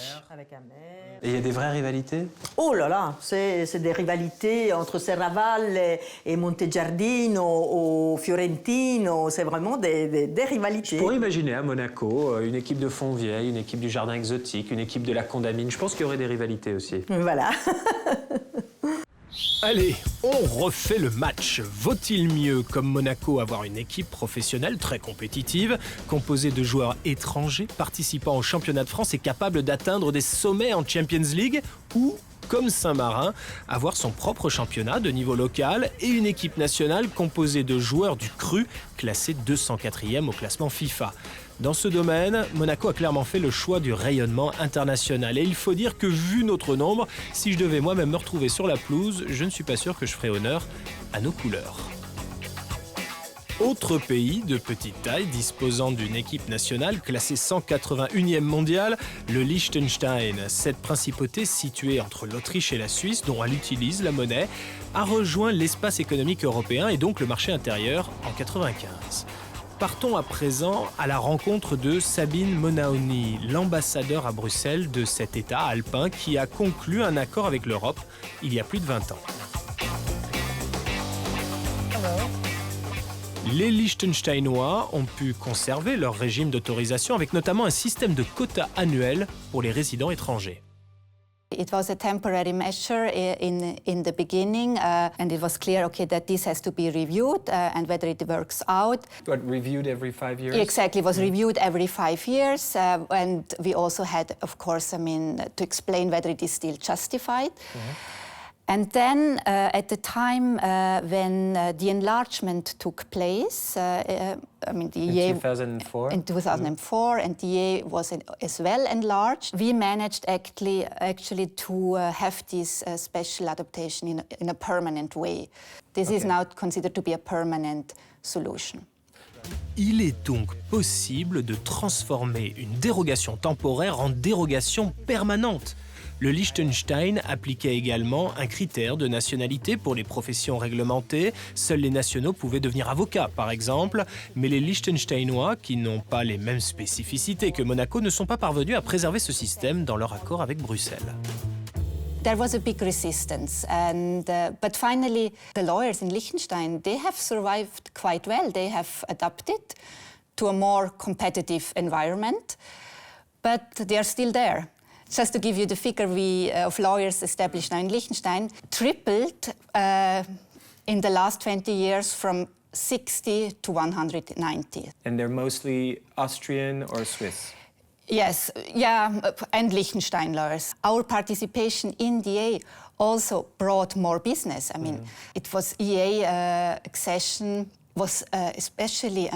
C: Et il y a des vraies rivalités?
A: Oh là là, c'est des rivalités entre Serravalle et Montegiardino, ou Fiorentino, c'est vraiment des rivalités.
C: Je pourrais imaginer à Monaco une équipe de Fontvieille, une équipe du Jardin Exotique, une équipe de la Condamine. Je pense qu'il y aurait des rivalités aussi.
A: Voilà.
Q: Allez, on refait le match. Vaut-il mieux, comme Monaco, avoir une équipe professionnelle très compétitive, composée de joueurs étrangers participant au championnat de France et capable d'atteindre des sommets en Champions League, ou comme Saint-Marin, avoir son propre championnat de niveau local et une équipe nationale composée de joueurs du cru, classés 204e au classement FIFA. Dans ce domaine, Monaco a clairement fait le choix du rayonnement international. Et il faut dire que, vu notre nombre, si je devais moi-même me retrouver sur la pelouse, je ne suis pas sûr que je ferais honneur à nos couleurs. Autre pays de petite taille disposant d'une équipe nationale classée 181e mondiale, le Liechtenstein. Cette principauté située entre l'Autriche et la Suisse, dont elle utilise la monnaie, a rejoint l'espace économique européen et donc le marché intérieur en 1995. Partons à présent à la rencontre de Sabine Monaoni, l'ambassadeur à Bruxelles de cet État alpin qui a conclu un accord avec l'Europe il y a plus de 20 ans. Les Liechtensteinois ont pu conserver leur régime d'autorisation avec notamment un système de quotas annuels pour les résidents étrangers.
E: It was a temporary measure in the beginning, and it was clear, okay, that this has to be reviewed and whether it works out.
C: But reviewed every 5 years?
E: Exactly, it was reviewed every 5 years, and we also had, of course, to explain whether it is still justified. And then, at the time when the enlargement took place,
C: in 2004?
E: In 2004, and the EA was as well enlarged. We managed actually to have this special adaptation in a permanent way. This is now considered to be a permanent solution.
Q: Il est donc possible de transformer une dérogation temporaire en dérogation permanente. Le Liechtenstein appliquait également un critère de nationalité pour les professions réglementées. Seuls les nationaux pouvaient devenir avocats, par exemple, mais les Liechtensteinois, qui n'ont pas les mêmes spécificités que Monaco, ne sont pas parvenus à préserver ce système dans leur accord avec Bruxelles.
E: There was a big resistance, but finally the lawyers in Liechtenstein, they have survived quite well. They have adapted to a more competitive environment, but they are still there. Just to give you the figure, of lawyers established now in Liechtenstein tripled in the last 20 years from 60 to 190.
C: And they're mostly Austrian or Swiss?
E: Yes, and Liechtenstein lawyers. Our participation in the EA also brought more business. It was EA accession was especially,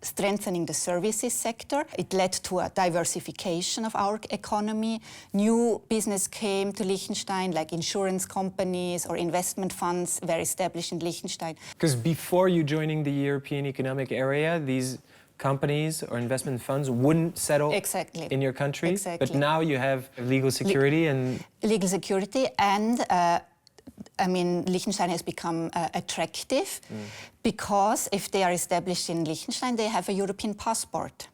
E: strengthening the services sector. It led to a diversification of our economy. New business came to Liechtenstein, like insurance companies or investment funds were established in Liechtenstein.
C: Because before you joining the European Economic Area, these companies or investment funds wouldn't settle in your country.
E: Exactly.
C: But now you have legal security and...
E: Legal security and Liechtenstein has become attractive because if they are established in Liechtenstein, they have a European passport.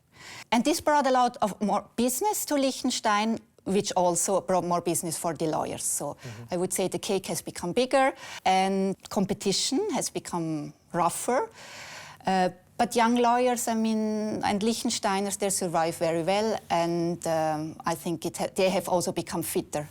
E: And this brought a lot of more business to Liechtenstein, which also brought more business for the lawyers. So I would say the cake has become bigger and competition has become rougher. But young lawyers, and Liechtensteiners, they survive very well, and I think they have also become fitter.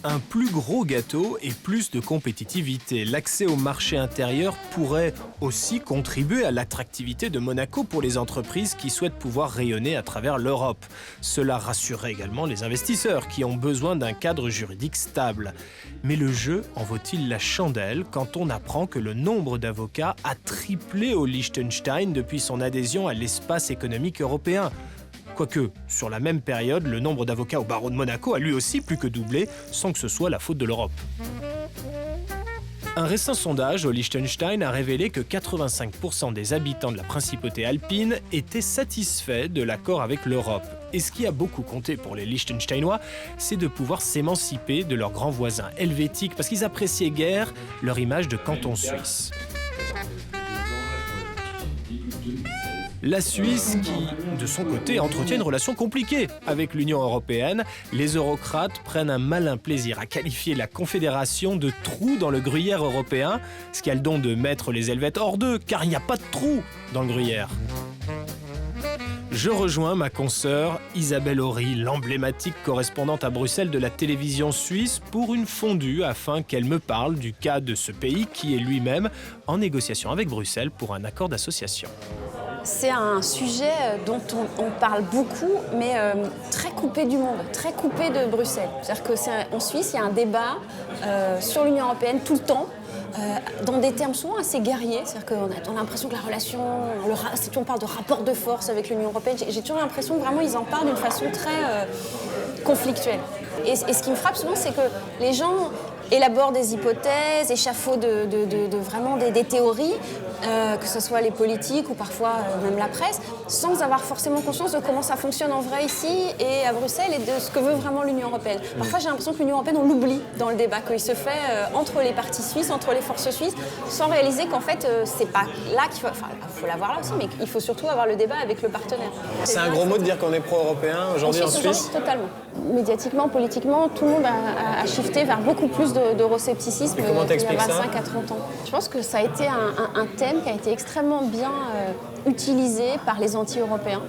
Q: Un plus gros gâteau et plus de compétitivité. L'accès au marché intérieur pourrait aussi contribuer à l'attractivité de Monaco pour les entreprises qui souhaitent pouvoir rayonner à travers l'Europe. Cela rassurerait également les investisseurs qui ont besoin d'un cadre juridique stable. Mais le jeu en vaut-il la chandelle quand on apprend que le nombre d'avocats a triplé au Liechtenstein depuis son adhésion à l'espace économique européen ? Quoique, sur la même période, le nombre d'avocats au barreau de Monaco a lui aussi plus que doublé, sans que ce soit la faute de l'Europe. Un récent sondage au Liechtenstein a révélé que 85% des habitants de la principauté alpine étaient satisfaits de l'accord avec l'Europe. Et ce qui a beaucoup compté pour les Liechtensteinois, c'est de pouvoir s'émanciper de leurs grands voisins helvétiques, parce qu'ils appréciaient guère leur image de canton suisse. La Suisse qui, de son côté, entretient une relation compliquée avec l'Union européenne. Les eurocrates prennent un malin plaisir à qualifier la Confédération de trou dans le gruyère européen, ce qui a le don de mettre les Helvètes hors d'eux, car il n'y a pas de trou dans le gruyère. Je rejoins ma consoeur Isabelle Horry, l'emblématique correspondante à Bruxelles de la télévision suisse, pour une fondue afin qu'elle me parle du cas de ce pays qui est lui-même en négociation avec Bruxelles pour un accord d'association.
F: C'est un sujet dont on parle beaucoup, mais très coupé du monde, très coupé de Bruxelles. C'est-à-dire qu'en Suisse, il y a un débat sur l'Union européenne tout le temps, dans des termes souvent assez guerriers. C'est-à-dire qu'on a l'impression que la relation, si on parle de rapport de force avec l'Union européenne, j'ai toujours l'impression que vraiment ils en parlent d'une façon très conflictuelle. Et ce qui me frappe souvent, c'est que les gens élaborent des hypothèses, échafaudent vraiment des théories, que ce soit les politiques ou parfois même la presse, sans avoir forcément conscience de comment ça fonctionne en vrai ici et à Bruxelles et de ce que veut vraiment l'Union européenne. Parfois j'ai l'impression que l'Union européenne, on l'oublie dans le débat, qu'il se fait entre les partis suisses, entre les forces suisses, sans réaliser qu'en fait c'est pas là qu'il faut... Enfin, il faut l'avoir là aussi, mais il faut surtout avoir le débat avec le partenaire.
C: C'est un gros mot de dire qu'on est pro-européen aujourd'hui en Suisse.
F: Totalement. Médiatiquement, politiquement, tout le monde a shifté vers beaucoup plus d'euroscepticisme qu'il y a 25 à 30 ans. Je pense que ça a été un thème qui a été extrêmement bien utilisé par les anti-européens.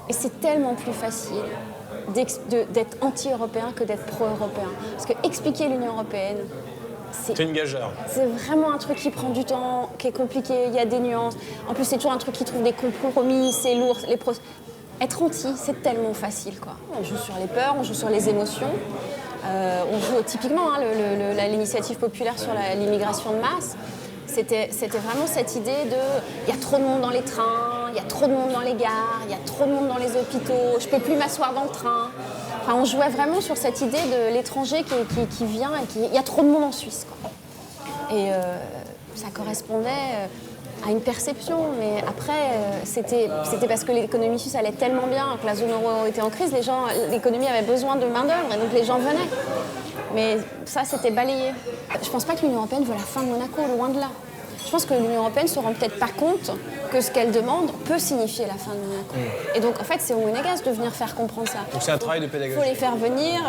F: Et c'est tellement plus facile d'être anti-européen que d'être pro-européen. Parce que expliquer l'Union européenne,
C: c'est une gageure.
F: C'est vraiment un truc qui prend du temps, qui est compliqué, il y a des nuances. En plus, c'est toujours un truc qui trouve des compromis, c'est lourd. Être anti, c'est tellement facile, quoi. On joue sur les peurs, on joue sur les émotions. On joue typiquement l'initiative populaire sur l'immigration de masse. C'était vraiment cette idée de il y a trop de monde dans les trains, il y a trop de monde dans les gares, il y a trop de monde dans les hôpitaux, je peux plus m'asseoir dans le train. Enfin, on jouait vraiment sur cette idée de l'étranger qui vient et il y a trop de monde en Suisse, quoi. Et ça correspondait à une perception, mais après, c'était parce que l'économie suisse allait tellement bien, que la zone euro était en crise, l'économie avait besoin de main-d'œuvre et donc les gens venaient. Mais ça, c'était balayé. Je pense pas que l'Union européenne veut la fin de Monaco, loin de là. Je pense que l'Union européenne ne se rend peut-être pas compte que ce qu'elle demande peut signifier la fin de Monaco. Et donc, en fait, c'est au monégasque de venir faire comprendre ça.
C: Donc c'est un travail de pédagogie.
F: Il faut les faire venir,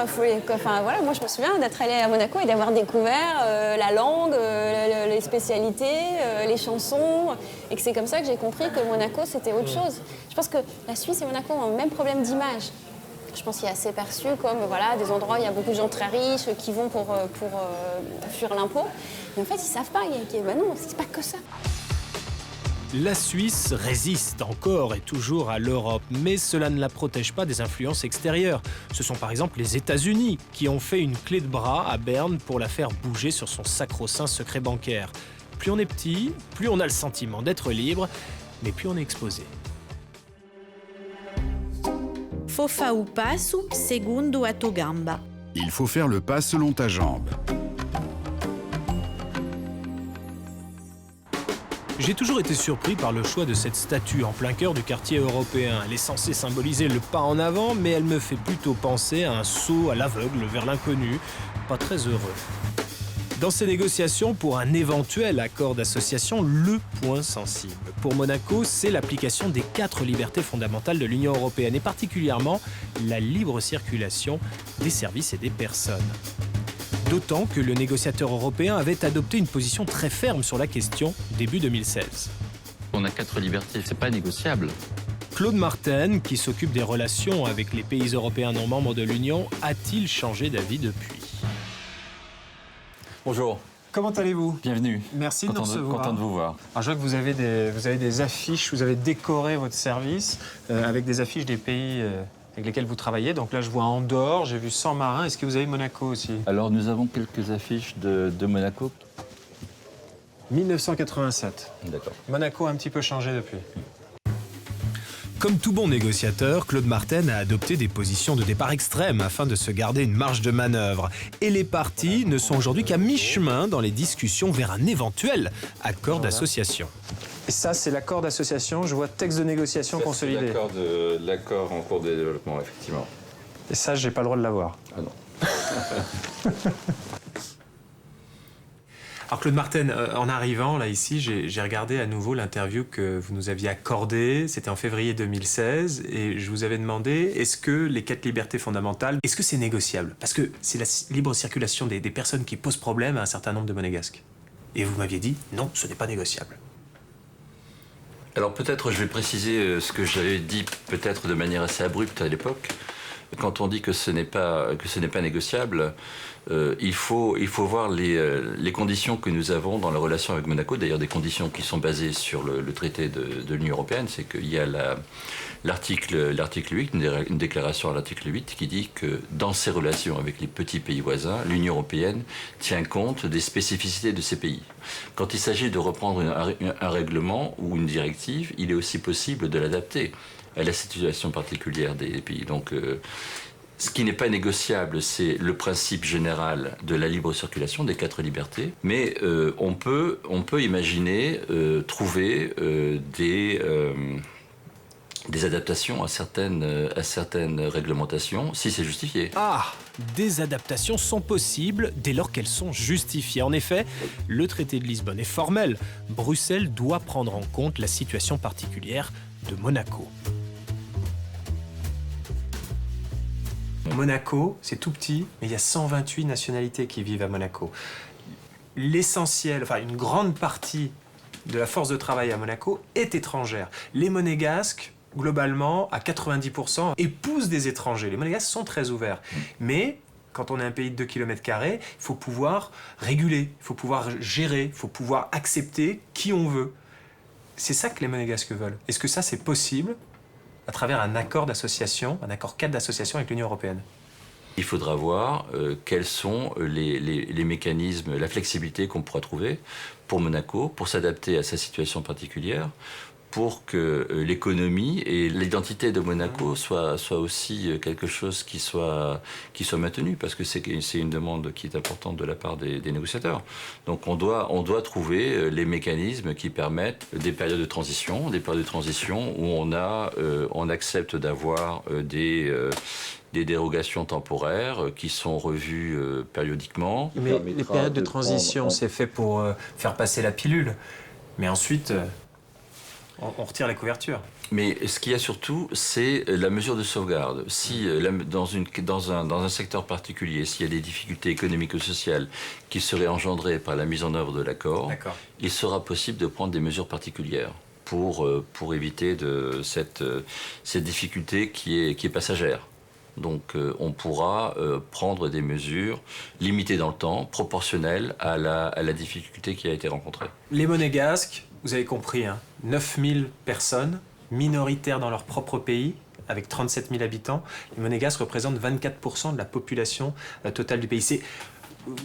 F: voilà, moi je me souviens d'être allée à Monaco et d'avoir découvert la langue, les spécialités, les chansons, et que c'est comme ça que j'ai compris que Monaco, c'était autre chose. Je pense que la Suisse et Monaco ont le même problème d'image. Je pense qu'il est assez perçu comme des endroits où il y a beaucoup de gens très riches qui vont pour fuir l'impôt. Mais en fait, ils ne savent pas. Non, c'est pas que ça.
Q: La Suisse résiste encore et toujours à l'Europe, mais cela ne la protège pas des influences extérieures. Ce sont par exemple les États-Unis qui ont fait une clé de bras à Berne pour la faire bouger sur son sacro-saint secret bancaire. Plus on est petit, plus on a le sentiment d'être libre, mais plus on est exposé.
N: Fofa o passo segundo a tua gamba.
O: Il faut faire le pas selon ta jambe.
Q: J'ai toujours été surpris par le choix de cette statue en plein cœur du quartier européen. Elle est censée symboliser le pas en avant, mais elle me fait plutôt penser à un saut à l'aveugle vers l'inconnu. Pas très heureux. Dans ces négociations pour un éventuel accord d'association, le point sensible pour Monaco, c'est l'application des 4 libertés fondamentales de l'Union européenne et particulièrement la libre circulation des services et des personnes. D'autant que le négociateur européen avait adopté une position très ferme sur la question début 2016.
B: On a 4 libertés, c'est pas négociable.
Q: Claude Martin, qui s'occupe des relations avec les pays européens non membres de l'Union, a-t-il changé d'avis depuis ?
B: Bonjour.
C: Comment allez-vous ?
B: Bienvenue.
C: Merci de nous recevoir.
B: Content de vous voir.
C: Alors, je vois que vous avez des affiches, vous avez décoré votre service avec des affiches des pays avec lesquels vous travaillez. Donc là, je vois Andorre, j'ai vu San Marin. Est-ce que vous avez Monaco aussi ?
B: Alors, nous avons quelques affiches de Monaco.
C: 1987.
B: D'accord.
C: Monaco a un petit peu changé depuis.
Q: Comme tout bon négociateur, Claude Martin a adopté des positions de départ extrêmes afin de se garder une marge de manœuvre. Et les partis ne sont aujourd'hui qu'à mi-chemin dans les discussions vers un éventuel accord d'association.
C: Et ça, c'est l'accord d'association. Je vois texte de négociation consolidé.
B: C'est l'accord en cours de développement, effectivement.
C: Et ça, j'ai pas le droit de l'avoir.
B: Ah non.
C: Alors Claude Martin, en arrivant là ici, j'ai regardé à nouveau l'interview que vous nous aviez accordée. C'était en février 2016 et je vous avais demandé est-ce que les 4 libertés fondamentales, est-ce que c'est négociable ? Parce que c'est la libre circulation des personnes qui pose problème à un certain nombre de Monégasques. Et vous m'aviez dit non, ce n'est pas négociable.
B: Alors peut-être je vais préciser ce que j'avais dit peut-être de manière assez abrupte à l'époque. Quand on dit que ce n'est pas négociable, il faut voir les conditions que nous avons dans la relation avec Monaco, d'ailleurs des conditions qui sont basées sur le traité de l'Union européenne, c'est qu'il y a l'article 8, une déclaration à l'article 8 qui dit que dans ses relations avec les petits pays voisins, l'Union européenne tient compte des spécificités de ces pays. Quand il s'agit de reprendre un règlement ou une directive, il est aussi possible de l'adapter à la situation particulière des pays. Donc, ce qui n'est pas négociable, c'est le principe général de la libre circulation, des 4 libertés. Mais on peut imaginer trouver des adaptations à certaines réglementations, si c'est justifié.
Q: Ah, des adaptations sont possibles dès lors qu'elles sont justifiées. En effet, le traité de Lisbonne est formel. Bruxelles doit prendre en compte la situation particulière de Monaco.
C: Monaco, c'est tout petit, mais il y a 128 nationalités qui vivent à Monaco. L'essentiel, enfin une grande partie de la force de travail à Monaco est étrangère. Les Monégasques, globalement, à 90%, épousent des étrangers. Les Monégasques sont très ouverts. Mais quand on est un pays de 2 km², il faut pouvoir réguler, il faut pouvoir gérer, il faut pouvoir accepter qui on veut. C'est ça que les Monégasques veulent. Est-ce que ça, c'est possible à travers un accord d'association, un accord cadre d'association avec l'Union européenne?
B: Il faudra voir quels sont les mécanismes, la flexibilité qu'on pourra trouver pour Monaco, pour s'adapter à sa situation particulière, pour que l'économie et l'identité de Monaco soient aussi quelque chose qui soit maintenu, parce que c'est une demande qui est importante de la part des négociateurs. Donc on doit trouver les mécanismes qui permettent des périodes de transition où on accepte d'avoir des dérogations temporaires qui sont revues périodiquement.
C: Mais les périodes de transition, c'est fait pour faire passer la pilule. Mais ensuite, on retire la couverture.
B: Mais ce qu'il y a surtout, c'est la mesure de sauvegarde. Si dans un secteur particulier, s'il y a des difficultés économiques ou sociales qui seraient engendrées par la mise en œuvre de l'accord, il sera possible de prendre des mesures particulières pour éviter cette difficulté qui est passagère. Donc on pourra prendre des mesures limitées dans le temps, proportionnelles à la difficulté qui a été rencontrée.
C: Les Monégasques, vous avez compris, 9000 personnes, minoritaires dans leur propre pays, avec 37 000 habitants. Les Monégasques représentent 24% de la population totale du pays.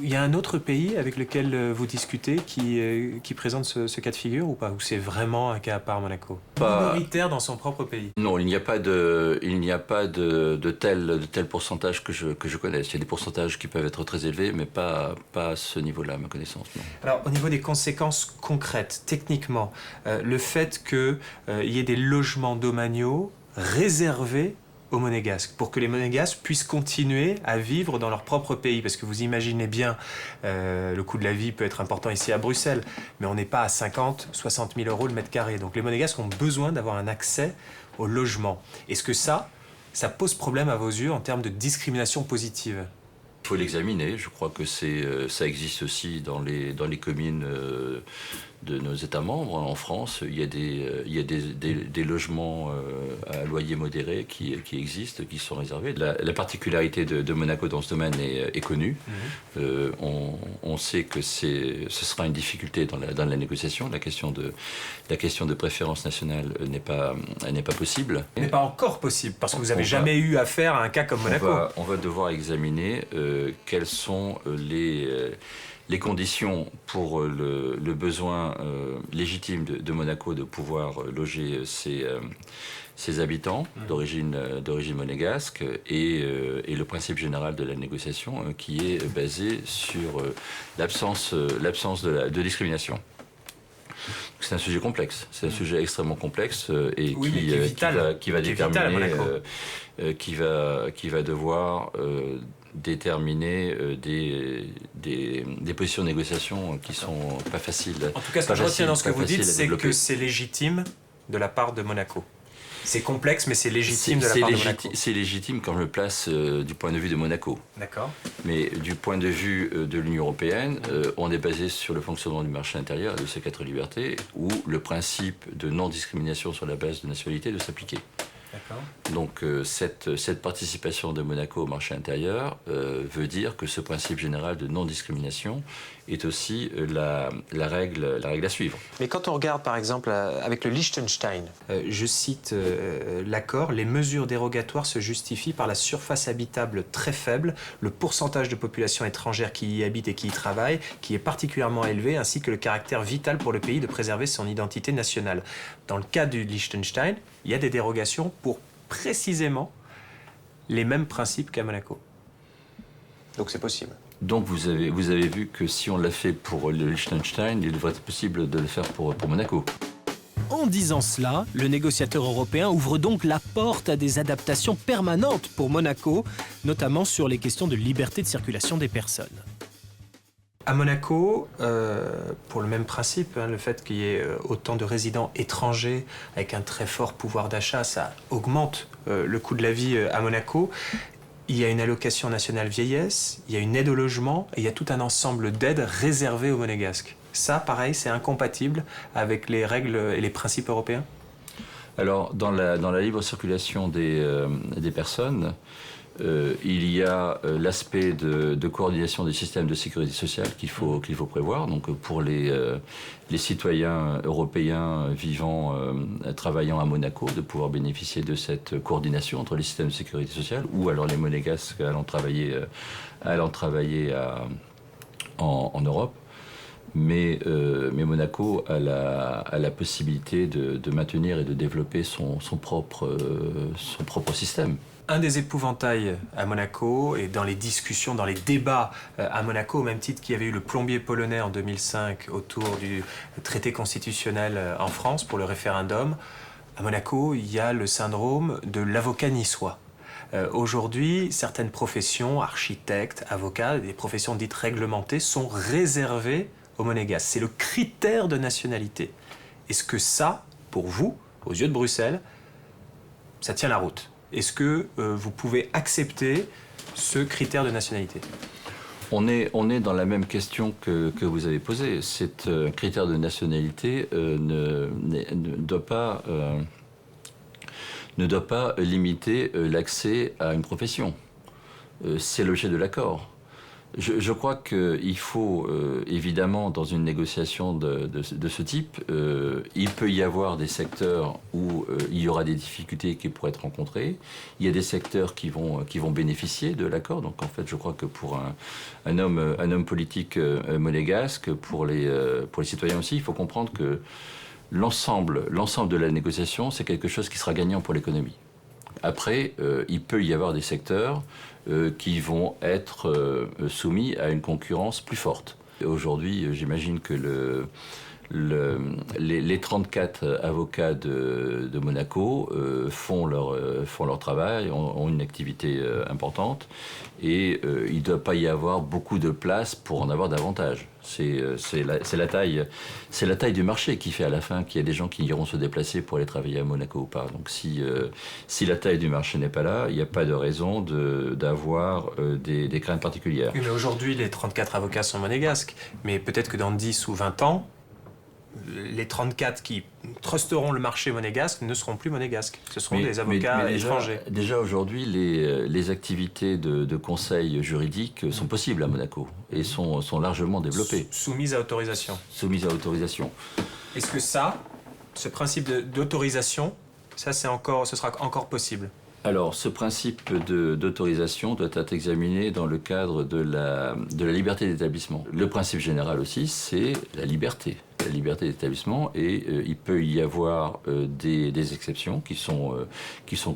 C: Il y a un autre pays avec lequel vous discutez qui présente ce cas de figure ou pas? Ou c'est vraiment un cas à part, Monaco? Minoritaire dans son propre pays?
B: Non, il n'y a pas de tel pourcentage que je connaisse. Il y a des pourcentages qui peuvent être très élevés, mais pas à ce niveau-là, à ma connaissance. Non.
C: Alors, au niveau des conséquences concrètes, techniquement, le fait qu'il y ait des logements domaniaux réservés aux Monégasques, pour que les Monégasques puissent continuer à vivre dans leur propre pays. Parce que vous imaginez bien, le coût de la vie peut être important ici à Bruxelles, mais on n'est pas à 50, 60 000 euros le mètre carré. Donc les Monégasques ont besoin d'avoir un accès au logement. Est-ce que ça pose problème à vos yeux en termes de discrimination positive?
B: Il faut l'examiner. Je crois que ça existe aussi dans les communes de nos États membres. En France, il y a des logements à loyer modéré qui existent, qui sont réservés. La particularité de Monaco dans ce domaine est connue. On sait que ce sera une difficulté dans la négociation. La question de préférence nationale n'est pas possible.
C: Elle n'est pas encore possible, parce que vous n'avez jamais eu affaire à un cas comme Monaco.
B: On va devoir examiner quelles sont les conditions pour le besoin légitime de Monaco de pouvoir loger ses habitants d'origine monégasque et le principe général de la négociation qui est basé sur l'absence de discrimination. C'est un sujet complexe, c'est un sujet extrêmement complexe et qui va déterminer, qui va devoir déterminer des positions de négociation qui sont pas faciles.
C: En tout cas, ce que je retiens dans ce que vous dites, c'est que c'est légitime de la part de Monaco. C'est complexe, mais c'est légitime de la part de Monaco.
B: C'est légitime quand je me place du point de vue de Monaco.
C: D'accord.
B: Mais du point de vue de l'Union européenne, on est basé sur le fonctionnement du marché intérieur et de ses 4 libertés, où le principe de non-discrimination sur la base de nationalité doit s'appliquer. Donc cette participation de Monaco au marché intérieur veut dire que ce principe général de non-discrimination est aussi la règle à suivre.
U: Mais quand on regarde par exemple avec le Liechtenstein, je cite l'accord, les mesures dérogatoires se justifient par la surface habitable très faible, le pourcentage de population étrangère qui y habite et qui y travaille, qui est particulièrement élevé, ainsi que le caractère vital pour le pays de préserver son identité nationale. Dans le cas du Liechtenstein, il y a des dérogations pour précisément les mêmes principes qu'à Monaco. Donc c'est possible.
B: Donc vous avez vu que si on l'a fait pour le Liechtenstein, il devrait être possible de le faire pour Monaco.
Q: En disant cela, le négociateur européen ouvre donc la porte à des adaptations permanentes pour Monaco, notamment sur les questions de liberté de circulation des personnes.
U: À Monaco, pour le même principe, le fait qu'il y ait autant de résidents étrangers avec un très fort pouvoir d'achat, ça augmente le coût de la vie à Monaco. Il y a une allocation nationale vieillesse, il y a une aide au logement et il y a tout un ensemble d'aides réservées aux Monégasques. Ça, pareil, c'est incompatible avec les règles et les principes européens?
B: Alors, dans la libre circulation des personnes, il y a l'aspect de coordination des systèmes de sécurité sociale qu'il faut prévoir. Donc, pour les citoyens européens travaillant à Monaco, de pouvoir bénéficier de cette coordination entre les systèmes de sécurité sociale, ou alors les Monégasques allant travailler en Europe. Mais Monaco a la possibilité de maintenir et de développer son propre système.
U: Un des épouvantails à Monaco et dans les discussions, dans les débats à Monaco, au même titre qu'il y avait eu le plombier polonais en 2005 autour du traité constitutionnel en France pour le référendum, à Monaco, il y a le syndrome de l'avocat niçois. Aujourd'hui, certaines professions, architectes, avocats, des professions dites réglementées, sont réservées aux Monégasques. C'est le critère de nationalité. Est-ce que ça, pour vous, aux yeux de Bruxelles, ça tient la route? Est-ce que vous pouvez accepter ce critère de nationalité?
B: On est dans la même question que vous avez posée. Cet critère de nationalité ne doit pas limiter l'accès à une profession. C'est l'objet de l'accord. Je crois qu'il faut, évidemment, dans une négociation de ce type, il peut y avoir des secteurs où il y aura des difficultés qui pourraient être rencontrées. Il y a des secteurs qui vont bénéficier de l'accord. Donc, en fait, je crois que pour un homme politique monégasque, pour les citoyens aussi, il faut comprendre que l'ensemble de la négociation, c'est quelque chose qui sera gagnant pour l'économie. Après, il peut y avoir des secteurs qui vont être soumis à une concurrence plus forte. Aujourd'hui, j'imagine que les 34 avocats de Monaco font leur travail, ont une activité importante, et il ne doit pas y avoir beaucoup de place pour en avoir davantage. C'est la taille du marché qui fait à la fin qu'il y a des gens qui iront se déplacer pour aller travailler à Monaco ou pas. Donc si la taille du marché n'est pas là, il n'y a pas de raison d'avoir des craintes particulières.
U: Oui, mais aujourd'hui, les 34 avocats sont monégasques, mais peut-être que dans 10 ou 20 ans, les 34 qui trusteront le marché monégasque ne seront plus monégasques. Ce seront des avocats étrangers.
B: Déjà aujourd'hui, les activités de conseil juridique sont possibles à Monaco et sont largement développées.
U: Soumises à autorisation.
B: Soumises à autorisation.
U: Est-ce que ce principe d'autorisation, ce sera encore possible? Alors, ce principe d'autorisation doit être examiné dans le cadre de la liberté d'établissement. Le principe général aussi, c'est la liberté d'établissement, et il peut y avoir des exceptions qui sont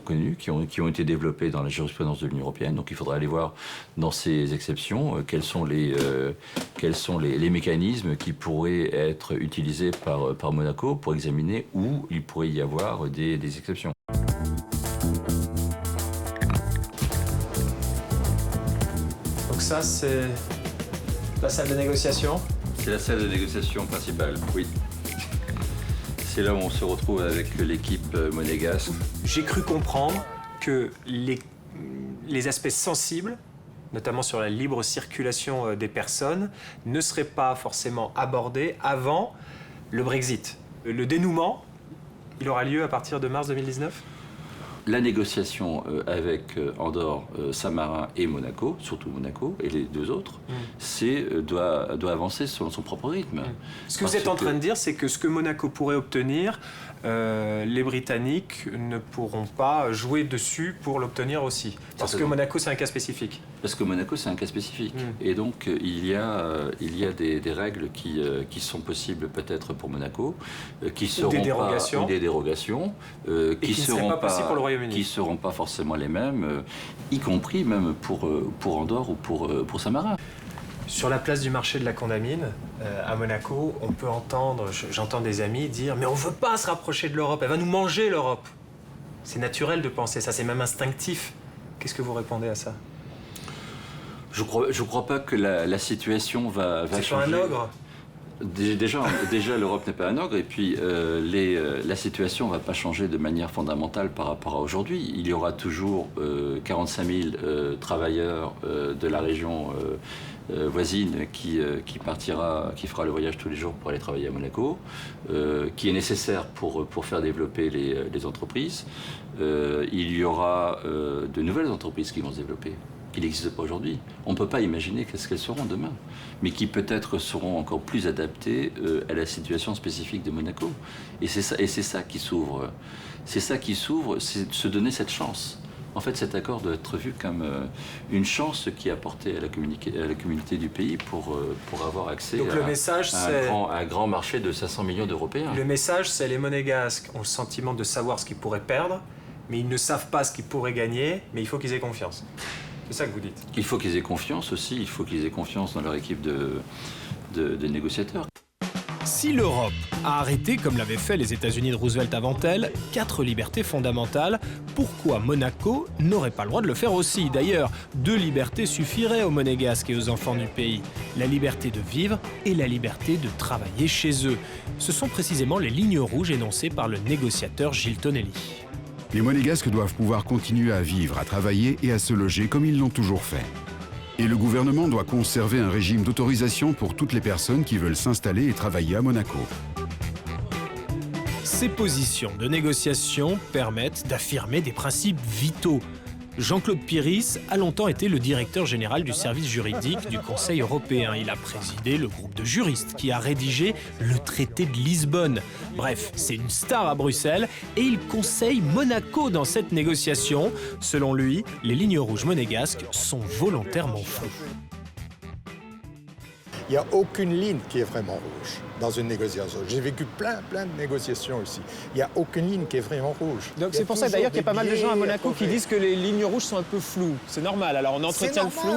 U: connues, qui ont été développées dans la jurisprudence de l'Union européenne. Donc il faudra aller voir dans ces exceptions quels sont les mécanismes qui pourraient être utilisés par Monaco pour examiner où il pourrait y avoir des exceptions. Donc ça, c'est la salle de négociation?
B: C'est la salle de négociation principale, oui. C'est là où on se retrouve avec l'équipe monégasque.
U: J'ai cru comprendre que les aspects sensibles, notamment sur la libre circulation des personnes, ne seraient pas forcément abordés avant le Brexit. Le dénouement, il aura lieu à partir de mars 2019?
B: La négociation avec Andorre, Saint-Marin et Monaco, surtout Monaco, et les deux autres, doit avancer selon son propre rythme.
C: Ce que vous êtes en train de dire, c'est que ce que Monaco pourrait obtenir, les Britanniques ne pourront pas jouer dessus pour l'obtenir aussi. Parce que Monaco, c'est un cas spécifique.
B: Parce que Monaco, c'est un cas spécifique. Et donc, il y a des règles qui sont possibles peut-être pour Monaco, qui seront
C: des dérogations.
B: Ou des dérogations,
C: qui ne seront pas possibles pour le Royaume-Uni.
B: Qui ne seront pas forcément les mêmes, y compris même pour Andorre ou pour Saint-Marin.
C: Sur la place du marché de la Condamine, à Monaco, on peut entendre, j'entends des amis dire « Mais on ne veut pas se rapprocher de l'Europe, elle va nous manger l'Europe ». C'est naturel de penser ça, c'est même instinctif. Qu'est-ce que vous répondez à ça?
B: Je crois pas que la situation va changer.
C: C'est pas un ogre?
B: Déjà l'Europe n'est pas un ogre, et puis la situation ne va pas changer de manière fondamentale par rapport à aujourd'hui. Il y aura toujours 45 000 travailleurs de la région voisine qui fera le voyage tous les jours pour aller travailler à Monaco, qui est nécessaire pour faire développer les entreprises. Il y aura de nouvelles entreprises qui vont se développer, qui n'existent pas aujourd'hui. On ne peut pas imaginer qu'est-ce qu'elles seront demain, mais qui peut-être seront encore plus adaptées à la situation spécifique de Monaco. Et c'est ça qui s'ouvre. C'est ça qui s'ouvre, c'est de se donner cette chance. En fait, cet accord doit être vu comme une chance qui est apportée à la communauté du pays pour avoir accès à un grand marché de 500 millions d'Européens.
C: Le message, c'est les Monégasques ont le sentiment de savoir ce qu'ils pourraient perdre, mais ils ne savent pas ce qu'ils pourraient gagner, mais il faut qu'ils aient confiance. C'est ça que vous dites.
B: Il faut qu'ils aient confiance aussi, il faut qu'ils aient confiance dans leur équipe de négociateurs.
Q: Si l'Europe a arrêté, comme l'avaient fait les États-Unis de Roosevelt avant elle, 4 libertés fondamentales, pourquoi Monaco n'aurait pas le droit de le faire aussi? D'ailleurs, 2 libertés suffiraient aux Monégasques et aux enfants du pays. La liberté de vivre et la liberté de travailler chez eux. Ce sont précisément les lignes rouges énoncées par le négociateur Gilles Tonelli.
O: Les Monégasques doivent pouvoir continuer à vivre, à travailler et à se loger comme ils l'ont toujours fait. Et le gouvernement doit conserver un régime d'autorisation pour toutes les personnes qui veulent s'installer et travailler à Monaco.
Q: Ces positions de négociation permettent d'affirmer des principes vitaux. Jean-Claude Piris a longtemps été le directeur général du service juridique du Conseil européen. Il a présidé le groupe de juristes qui a rédigé le traité de Lisbonne. Bref, c'est une star à Bruxelles et il conseille Monaco dans cette négociation. Selon lui, les lignes rouges monégasques sont volontairement floues.
K: Il n'y a aucune ligne qui est vraiment rouge dans une négociation. J'ai vécu plein de négociations ici. Il n'y a aucune ligne qui est vraiment rouge.
J: Donc c'est pour ça d'ailleurs qu'il y a pas mal de gens à Monaco qui disent que les lignes rouges sont un peu floues. C'est normal, alors on entretient le flou.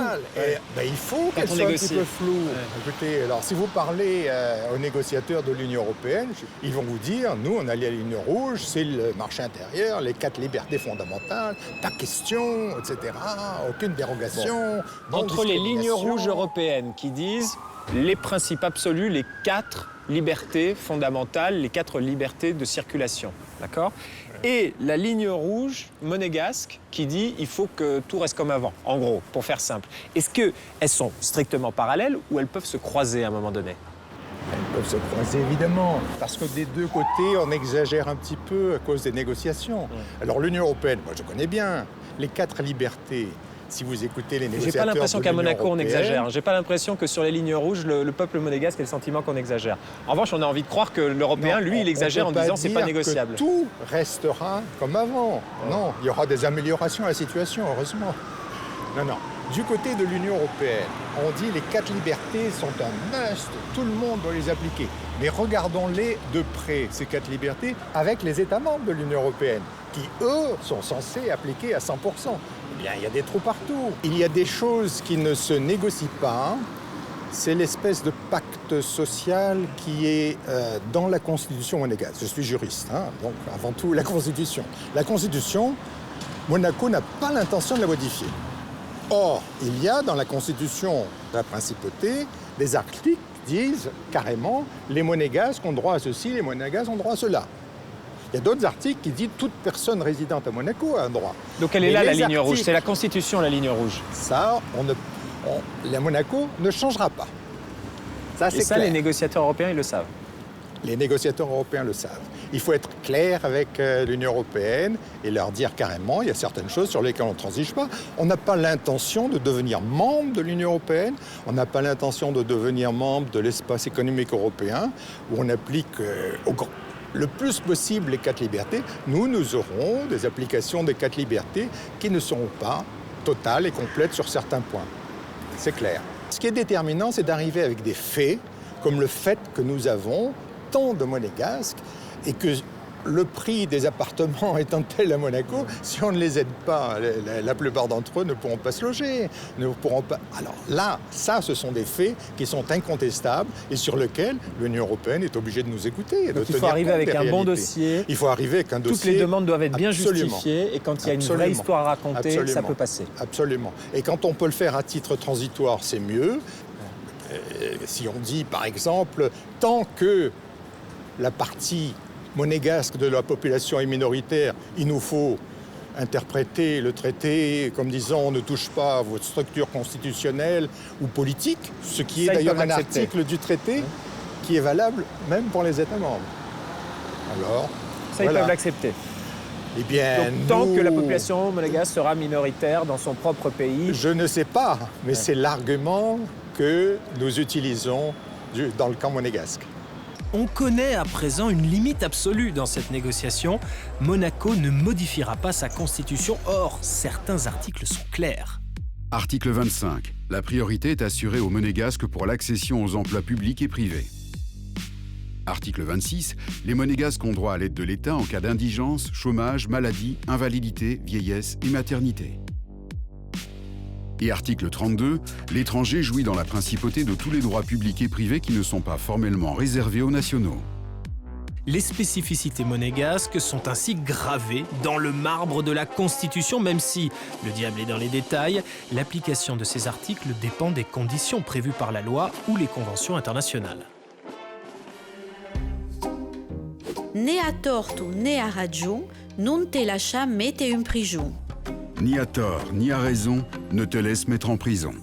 K: Il faut qu'elles soient un petit peu floues. Écoutez, alors si vous parlez aux négociateurs de l'Union européenne, ils vont vous dire, nous on a les lignes rouges, c'est le marché intérieur, les 4 libertés fondamentales, pas question, etc. Aucune dérogation.
J: Entre les lignes rouges européennes qui disent les principes absolus, les 4 libertés fondamentales, les 4 libertés de circulation, d'accord? Et la ligne rouge monégasque qui dit il faut que tout reste comme avant, en gros, pour faire simple. Est-ce qu'elles sont strictement parallèles ou elles peuvent se croiser à un moment donné?
K: Elles peuvent se croiser évidemment, parce que des deux côtés, on exagère un petit peu à cause des négociations. Alors l'Union européenne, moi je connais bien, les 4 libertés. Si vous écoutez les négociateurs.
J: J'ai pas l'impression qu'à Monaco on exagère. J'ai pas l'impression que sur les lignes rouges, le peuple monégasque ait le sentiment qu'on exagère. En revanche, on a envie de croire que l'Européen, lui, il exagère en disant c'est pas négociable.
K: Que tout restera comme avant. Non, il y aura des améliorations à la situation, heureusement. Non. Du côté de l'Union européenne, on dit les 4 libertés sont un must, tout le monde doit les appliquer. Mais regardons-les de près, ces 4 libertés, avec les États membres de l'Union européenne, qui, eux, sont censés appliquer à 100%. Eh bien, il y a des trous partout. Il y a des choses qui ne se négocient pas. C'est l'espèce de pacte social qui est dans la Constitution monégasque. Je suis juriste, donc avant tout la Constitution. La Constitution, Monaco n'a pas l'intention de la modifier. Or, il y a dans la Constitution de la principauté des articles qui disent carrément les Monégasques ont droit à ceci, les Monégasques ont droit à cela. Il y a d'autres articles qui disent toute personne résidente à Monaco a un droit.
J: Donc elle est là la ligne rouge, c'est la Constitution la ligne rouge.
K: Ça, la Monaco ne changera pas. Ça,
J: et ça, les négociateurs européens, ils le savent.
K: Les négociateurs européens le savent. Il faut être clair avec l'Union européenne et leur dire carrément, il y a certaines choses sur lesquelles on ne transige pas. On n'a pas l'intention de devenir membre de l'Union européenne, on n'a pas l'intention de devenir membre de l'espace économique européen, où on applique le plus possible les 4 libertés. Nous aurons des applications des 4 libertés qui ne seront pas totales et complètes sur certains points. C'est clair. Ce qui est déterminant, c'est d'arriver avec des faits, comme le fait que nous avons tant de monégasques et que le prix des appartements étant tel à Monaco, si on ne les aide pas, la plupart d'entre eux ne pourront pas se loger. Ne pourront pas... Alors là, ça, ce sont des faits qui sont incontestables et sur lesquels l'Union européenne est obligée de nous écouter.
C: Donc il faut arriver avec un bon dossier.
K: Il faut arriver avec un dossier.
C: Toutes les demandes doivent être bien justifiées et quand il y a une vraie histoire à raconter, ça peut passer.
K: Absolument. Et quand on peut le faire à titre transitoire, c'est mieux. Si on dit, par exemple, tant que la partie monégasque de la population est minoritaire, il nous faut interpréter le traité comme disant on ne touche pas à votre structure constitutionnelle ou politique, ce qui est d'ailleurs un article du traité qui est valable même pour les États membres. Alors,
C: ça, voilà. Ils peuvent l'accepter.
K: Eh bien,
C: donc, tant que la population monégasque sera minoritaire dans son propre pays...
K: Je ne sais pas, mais c'est l'argument que nous utilisons dans le camp monégasque.
Q: On connaît à présent une limite absolue dans cette négociation. Monaco ne modifiera pas sa constitution. Or, certains articles sont clairs.
O: Article 25. La priorité est assurée aux Monégasques pour l'accession aux emplois publics et privés. Article 26. Les Monégasques ont droit à l'aide de l'État en cas d'indigence, chômage, maladie, invalidité, vieillesse et maternité. Et article 32, l'étranger jouit dans la principauté de tous les droits publics et privés qui ne sont pas formellement réservés aux nationaux.
Q: Les spécificités monégasques sont ainsi gravées dans le marbre de la Constitution, même si, le diable est dans les détails, l'application de ces articles dépend des conditions prévues par la loi ou les conventions internationales.
N: Né a torto, né a ragion, non te lascia mettere in prigion.
O: Ni à tort, ni à raison, ne te laisse mettre en prison.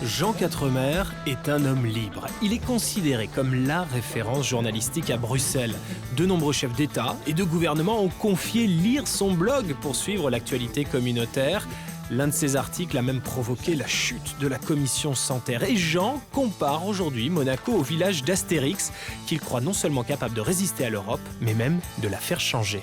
Q: Jean Quatremer est un homme libre. Il est considéré comme la référence journalistique à Bruxelles. De nombreux chefs d'État et de gouvernement ont confié lire son blog pour suivre l'actualité communautaire. L'un de ses articles a même provoqué la chute de la commission Santerre. Et Jean compare aujourd'hui Monaco au village d'Astérix, qu'il croit non seulement capable de résister à l'Europe, mais même de la faire changer.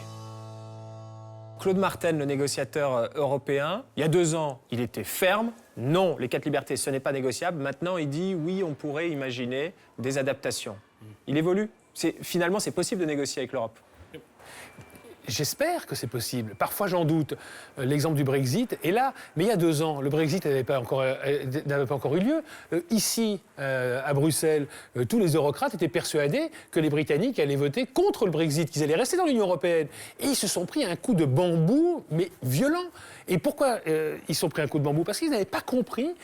C: Claude Martel, le négociateur européen, il y a 2 ans, il était ferme. Non, les 4 libertés, ce n'est pas négociable. Maintenant, il dit oui, on pourrait imaginer des adaptations. Il évolue. Finalement, c'est possible de négocier avec l'Europe.
L: J'espère que c'est possible. Parfois, j'en doute. L'exemple du Brexit est là. Mais il y a 2 ans, le Brexit n'avait pas encore eu lieu. Ici, à Bruxelles, tous les eurocrates étaient persuadés que les Britanniques allaient voter contre le Brexit, qu'ils allaient rester dans l'Union européenne. Et ils se sont pris un coup de bambou, mais violent. Et pourquoi ils se sont pris un coup de bambou? Parce qu'ils n'avaient pas compris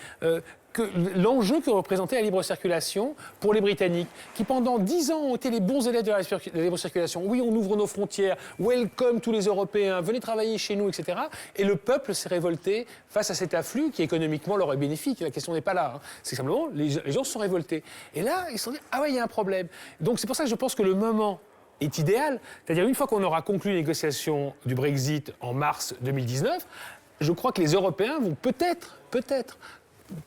L: que l'enjeu que représentait la libre circulation pour les Britanniques, qui pendant 10 ans ont été les bons élèves de la libre circulation. Oui, on ouvre nos frontières, welcome tous les Européens, venez travailler chez nous, etc. Et le peuple s'est révolté face à cet afflux qui économiquement leur est bénéfique. La question n'est pas là. Hein. C'est simplement, les gens se sont révoltés. Et là, ils se sont dit, ah ouais, il y a un problème. Donc c'est pour ça que je pense que le moment est idéal. C'est-à-dire, une fois qu'on aura conclu les négociations du Brexit en mars 2019, je crois que les Européens vont peut-être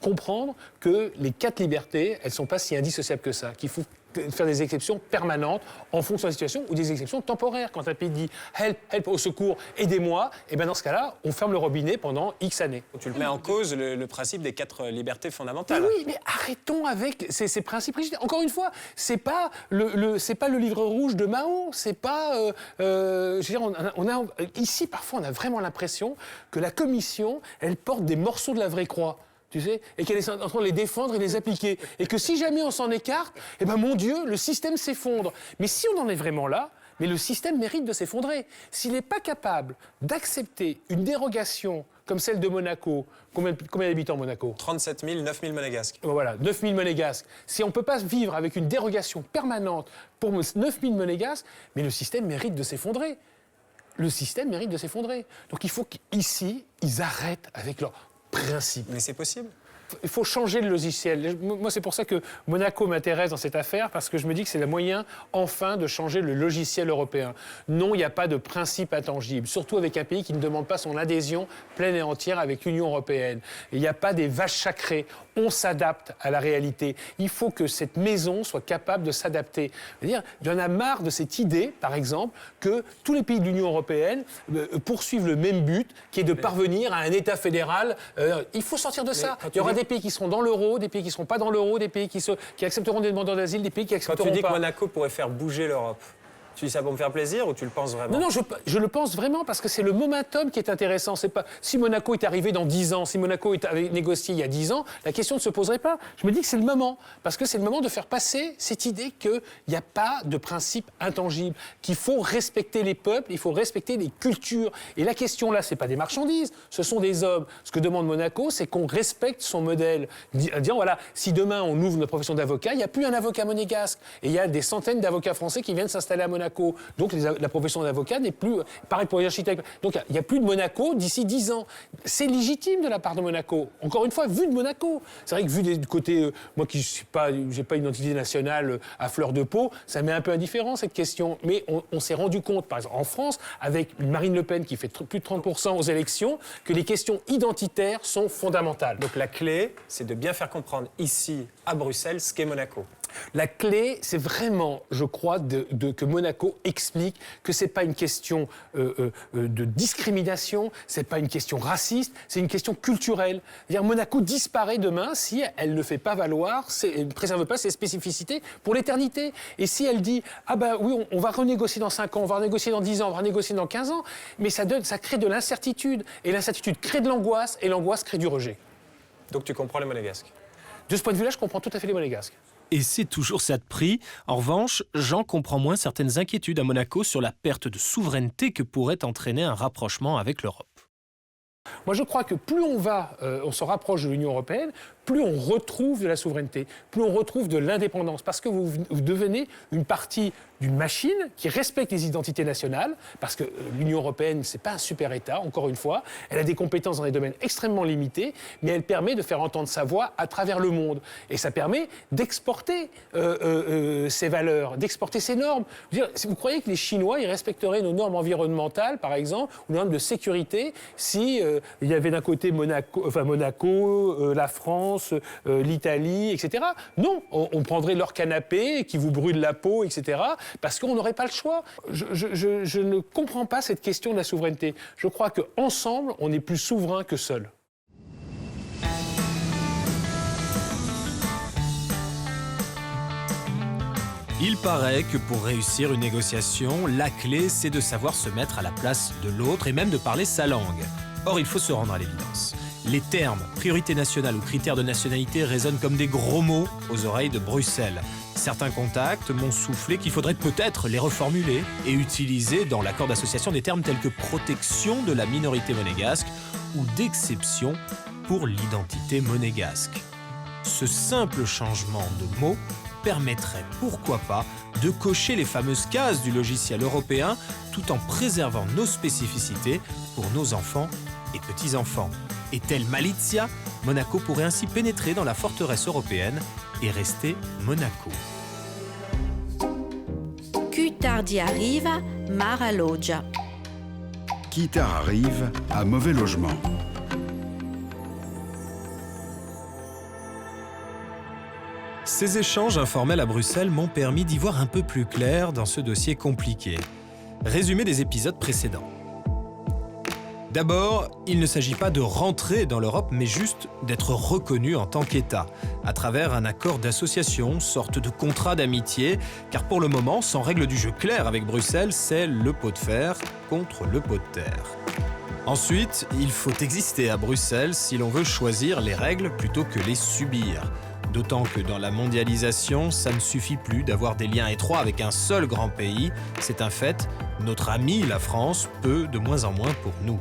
L: comprendre que les 4 libertés, elles ne sont pas si indissociables que ça, qu'il faut faire des exceptions permanentes en fonction de la situation ou des exceptions temporaires. Quand un pays dit « help, help, au secours, aidez-moi », et bien dans ce cas-là, on ferme le robinet pendant X années.
C: Tu le mets en cause, le principe des 4 libertés fondamentales.
L: Mais oui, mais arrêtons avec ces principes rigides. Encore une fois, c'est pas le livre rouge de Mao, c'est pas... je veux dire, ici, parfois, on a vraiment l'impression que la Commission, elle porte des morceaux de la vraie croix. Tu sais, et qu'elle est en train de les défendre et les appliquer. Et que si jamais on s'en écarte, eh ben mon Dieu, le système s'effondre. Mais si on en est vraiment là, mais le système mérite de s'effondrer. S'il n'est pas capable d'accepter une dérogation comme celle de Monaco, combien d'habitants Monaco?
C: 37 000, 9 000 monégasques.
L: Voilà, 9 000 monégasques. Si on ne peut pas vivre avec une dérogation permanente pour 9 000 monégasques, mais le système mérite de s'effondrer. Le système mérite de s'effondrer. Donc il faut qu'ici, ils arrêtent avec leur principe.
C: Mais c'est possible.
L: il faut changer le logiciel. Moi, c'est pour ça que Monaco m'intéresse dans cette affaire, parce que je me dis que c'est le moyen, enfin, de changer le logiciel européen. Non, il n'y a pas de principe intangible, surtout avec un pays qui ne demande pas son adhésion pleine et entière avec l'Union européenne. Il n'y a pas des vaches sacrées. On s'adapte à la réalité. Il faut que cette maison soit capable de s'adapter. Il y en a marre de cette idée, par exemple, que tous les pays de l'Union européenne poursuivent le même but, qui est de parvenir à un État fédéral. Il faut sortir de ça. Il y aura des pays qui seront dans l'euro, des pays qui ne seront pas dans l'euro, des pays qui accepteront des demandeurs d'asile, des pays qui accepteront pas.
C: Quand tu dis que Monaco pourrait faire bouger l'Europe, tu dis ça pour me faire plaisir ou tu le penses vraiment?
L: Non, je le pense vraiment parce que c'est le momentum qui est intéressant. C'est pas si Monaco est arrivé dans 10 ans, si Monaco avait négocié il y a 10 ans, la question ne se poserait pas. Je me dis que c'est le moment, parce que c'est le moment de faire passer cette idée qu'il n'y a pas de principe intangible, qu'il faut respecter les peuples, il faut respecter les cultures. Et la question là, c'est pas des marchandises, ce sont des hommes. Ce que demande Monaco, c'est qu'on respecte son modèle. Disant voilà, si demain on ouvre notre profession d'avocat, il n'y a plus un avocat monégasque. Et il y a des centaines d'avocats français qui viennent s'installer à Monaco. Donc la profession d'avocat n'est plus... Pareil pour les architectes. Donc il n'y a plus de Monaco d'ici 10 ans. C'est légitime de la part de Monaco. Encore une fois, vu de Monaco. C'est vrai que vu du côté... moi qui n'ai pas une identité nationale à fleur de peau, ça m'est un peu indifférent cette question. Mais on s'est rendu compte, par exemple en France, avec Marine Le Pen qui fait plus de 30% aux élections, que les questions identitaires sont fondamentales.
C: Donc la clé, c'est de bien faire comprendre ici, à Bruxelles, ce qu'est Monaco.
L: La clé, c'est vraiment, je crois, que Monaco explique que ce n'est pas une question de discrimination, ce n'est pas une question raciste, c'est une question culturelle. C'est-à-dire Monaco disparaît demain si elle ne fait pas valoir, elle ne préserve pas ses spécificités pour l'éternité. Et si elle dit « Ah ben oui, on va renégocier dans 5 ans, on va renégocier dans 10 ans, on va renégocier dans 15 ans », mais ça crée de l'incertitude. Et l'incertitude crée de l'angoisse, et l'angoisse crée du rejet.
C: Donc tu comprends les Monégasques?
L: De ce point de vue-là, je comprends tout à fait les Monégasques.
Q: Et c'est toujours ça de prix. En revanche, Jean comprend moins certaines inquiétudes à Monaco sur la perte de souveraineté que pourrait entraîner un rapprochement avec l'Europe.
L: Moi, je crois que plus on se rapproche de l'Union européenne, plus on retrouve de la souveraineté, plus on retrouve de l'indépendance, parce que vous devenez une partie d'une machine qui respecte les identités nationales, parce que l'Union européenne, c'est pas un super État, encore une fois, elle a des compétences dans des domaines extrêmement limités, mais elle permet de faire entendre sa voix à travers le monde. Et ça permet d'exporter ses valeurs, d'exporter ses normes. Je veux dire, si vous croyez que les Chinois, ils respecteraient nos normes environnementales, par exemple, ou nos normes de sécurité, si il y avait d'un côté Monaco, la France, l'Italie, etc. Non, on prendrait leur canapé qui vous brûle la peau, etc., parce qu'on n'aurait pas le choix. Je ne comprends pas cette question de la souveraineté. Je crois qu'ensemble, on est plus souverain que seul.
Q: Il paraît que pour réussir une négociation, la clé, c'est de savoir se mettre à la place de l'autre et même de parler sa langue. Or, il faut se rendre à l'évidence. Les termes priorité nationale ou critères de nationalité résonnent comme des gros mots aux oreilles de Bruxelles. Certains contacts m'ont soufflé qu'il faudrait peut-être les reformuler et utiliser dans l'accord d'association des termes tels que protection de la minorité monégasque ou d'exception pour l'identité monégasque. Ce simple changement de mots permettrait, pourquoi pas, de cocher les fameuses cases du logiciel européen tout en préservant nos spécificités pour nos enfants et petits-enfants. Et tel Malizia, Monaco pourrait ainsi pénétrer dans la forteresse européenne et rester Monaco.
N: Qui tardi arrive, Mara Loggia.
O: Qui tard arrive, à mauvais logement.
Q: Ces échanges informels à Bruxelles m'ont permis d'y voir un peu plus clair dans ce dossier compliqué. Résumé des épisodes précédents. D'abord, il ne s'agit pas de rentrer dans l'Europe, mais juste d'être reconnu en tant qu'État, à travers un accord d'association, sorte de contrat d'amitié, car pour le moment, sans règle du jeu claire avec Bruxelles, c'est le pot de fer contre le pot de terre. Ensuite, il faut exister à Bruxelles si l'on veut choisir les règles plutôt que les subir. D'autant que dans la mondialisation, ça ne suffit plus d'avoir des liens étroits avec un seul grand pays. C'est un fait, notre ami la France peut de moins en moins pour nous.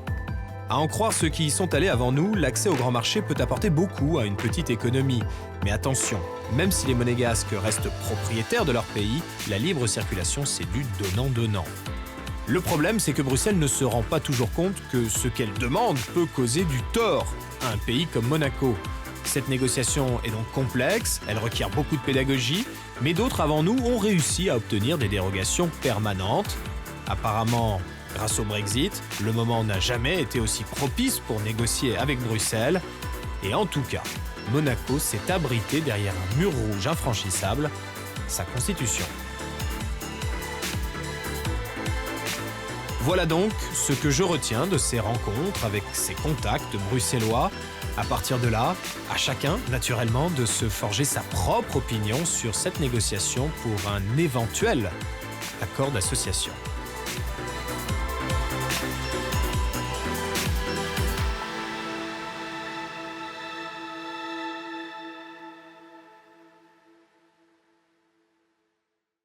Q: À en croire ceux qui y sont allés avant nous, l'accès au grand marché peut apporter beaucoup à une petite économie. Mais attention, même si les Monégasques restent propriétaires de leur pays, la libre circulation c'est du donnant-donnant. Le problème, c'est que Bruxelles ne se rend pas toujours compte que ce qu'elle demande peut causer du tort à un pays comme Monaco. Cette négociation est donc complexe, elle requiert beaucoup de pédagogie, mais d'autres avant nous ont réussi à obtenir des dérogations permanentes. Apparemment, grâce au Brexit, le moment n'a jamais été aussi propice pour négocier avec Bruxelles. Et en tout cas, Monaco s'est abrité derrière un mur rouge infranchissable, sa constitution. Voilà donc ce que je retiens de ces rencontres avec ces contacts bruxellois. À partir de là, à chacun, naturellement, de se forger sa propre opinion sur cette négociation pour un éventuel accord d'association.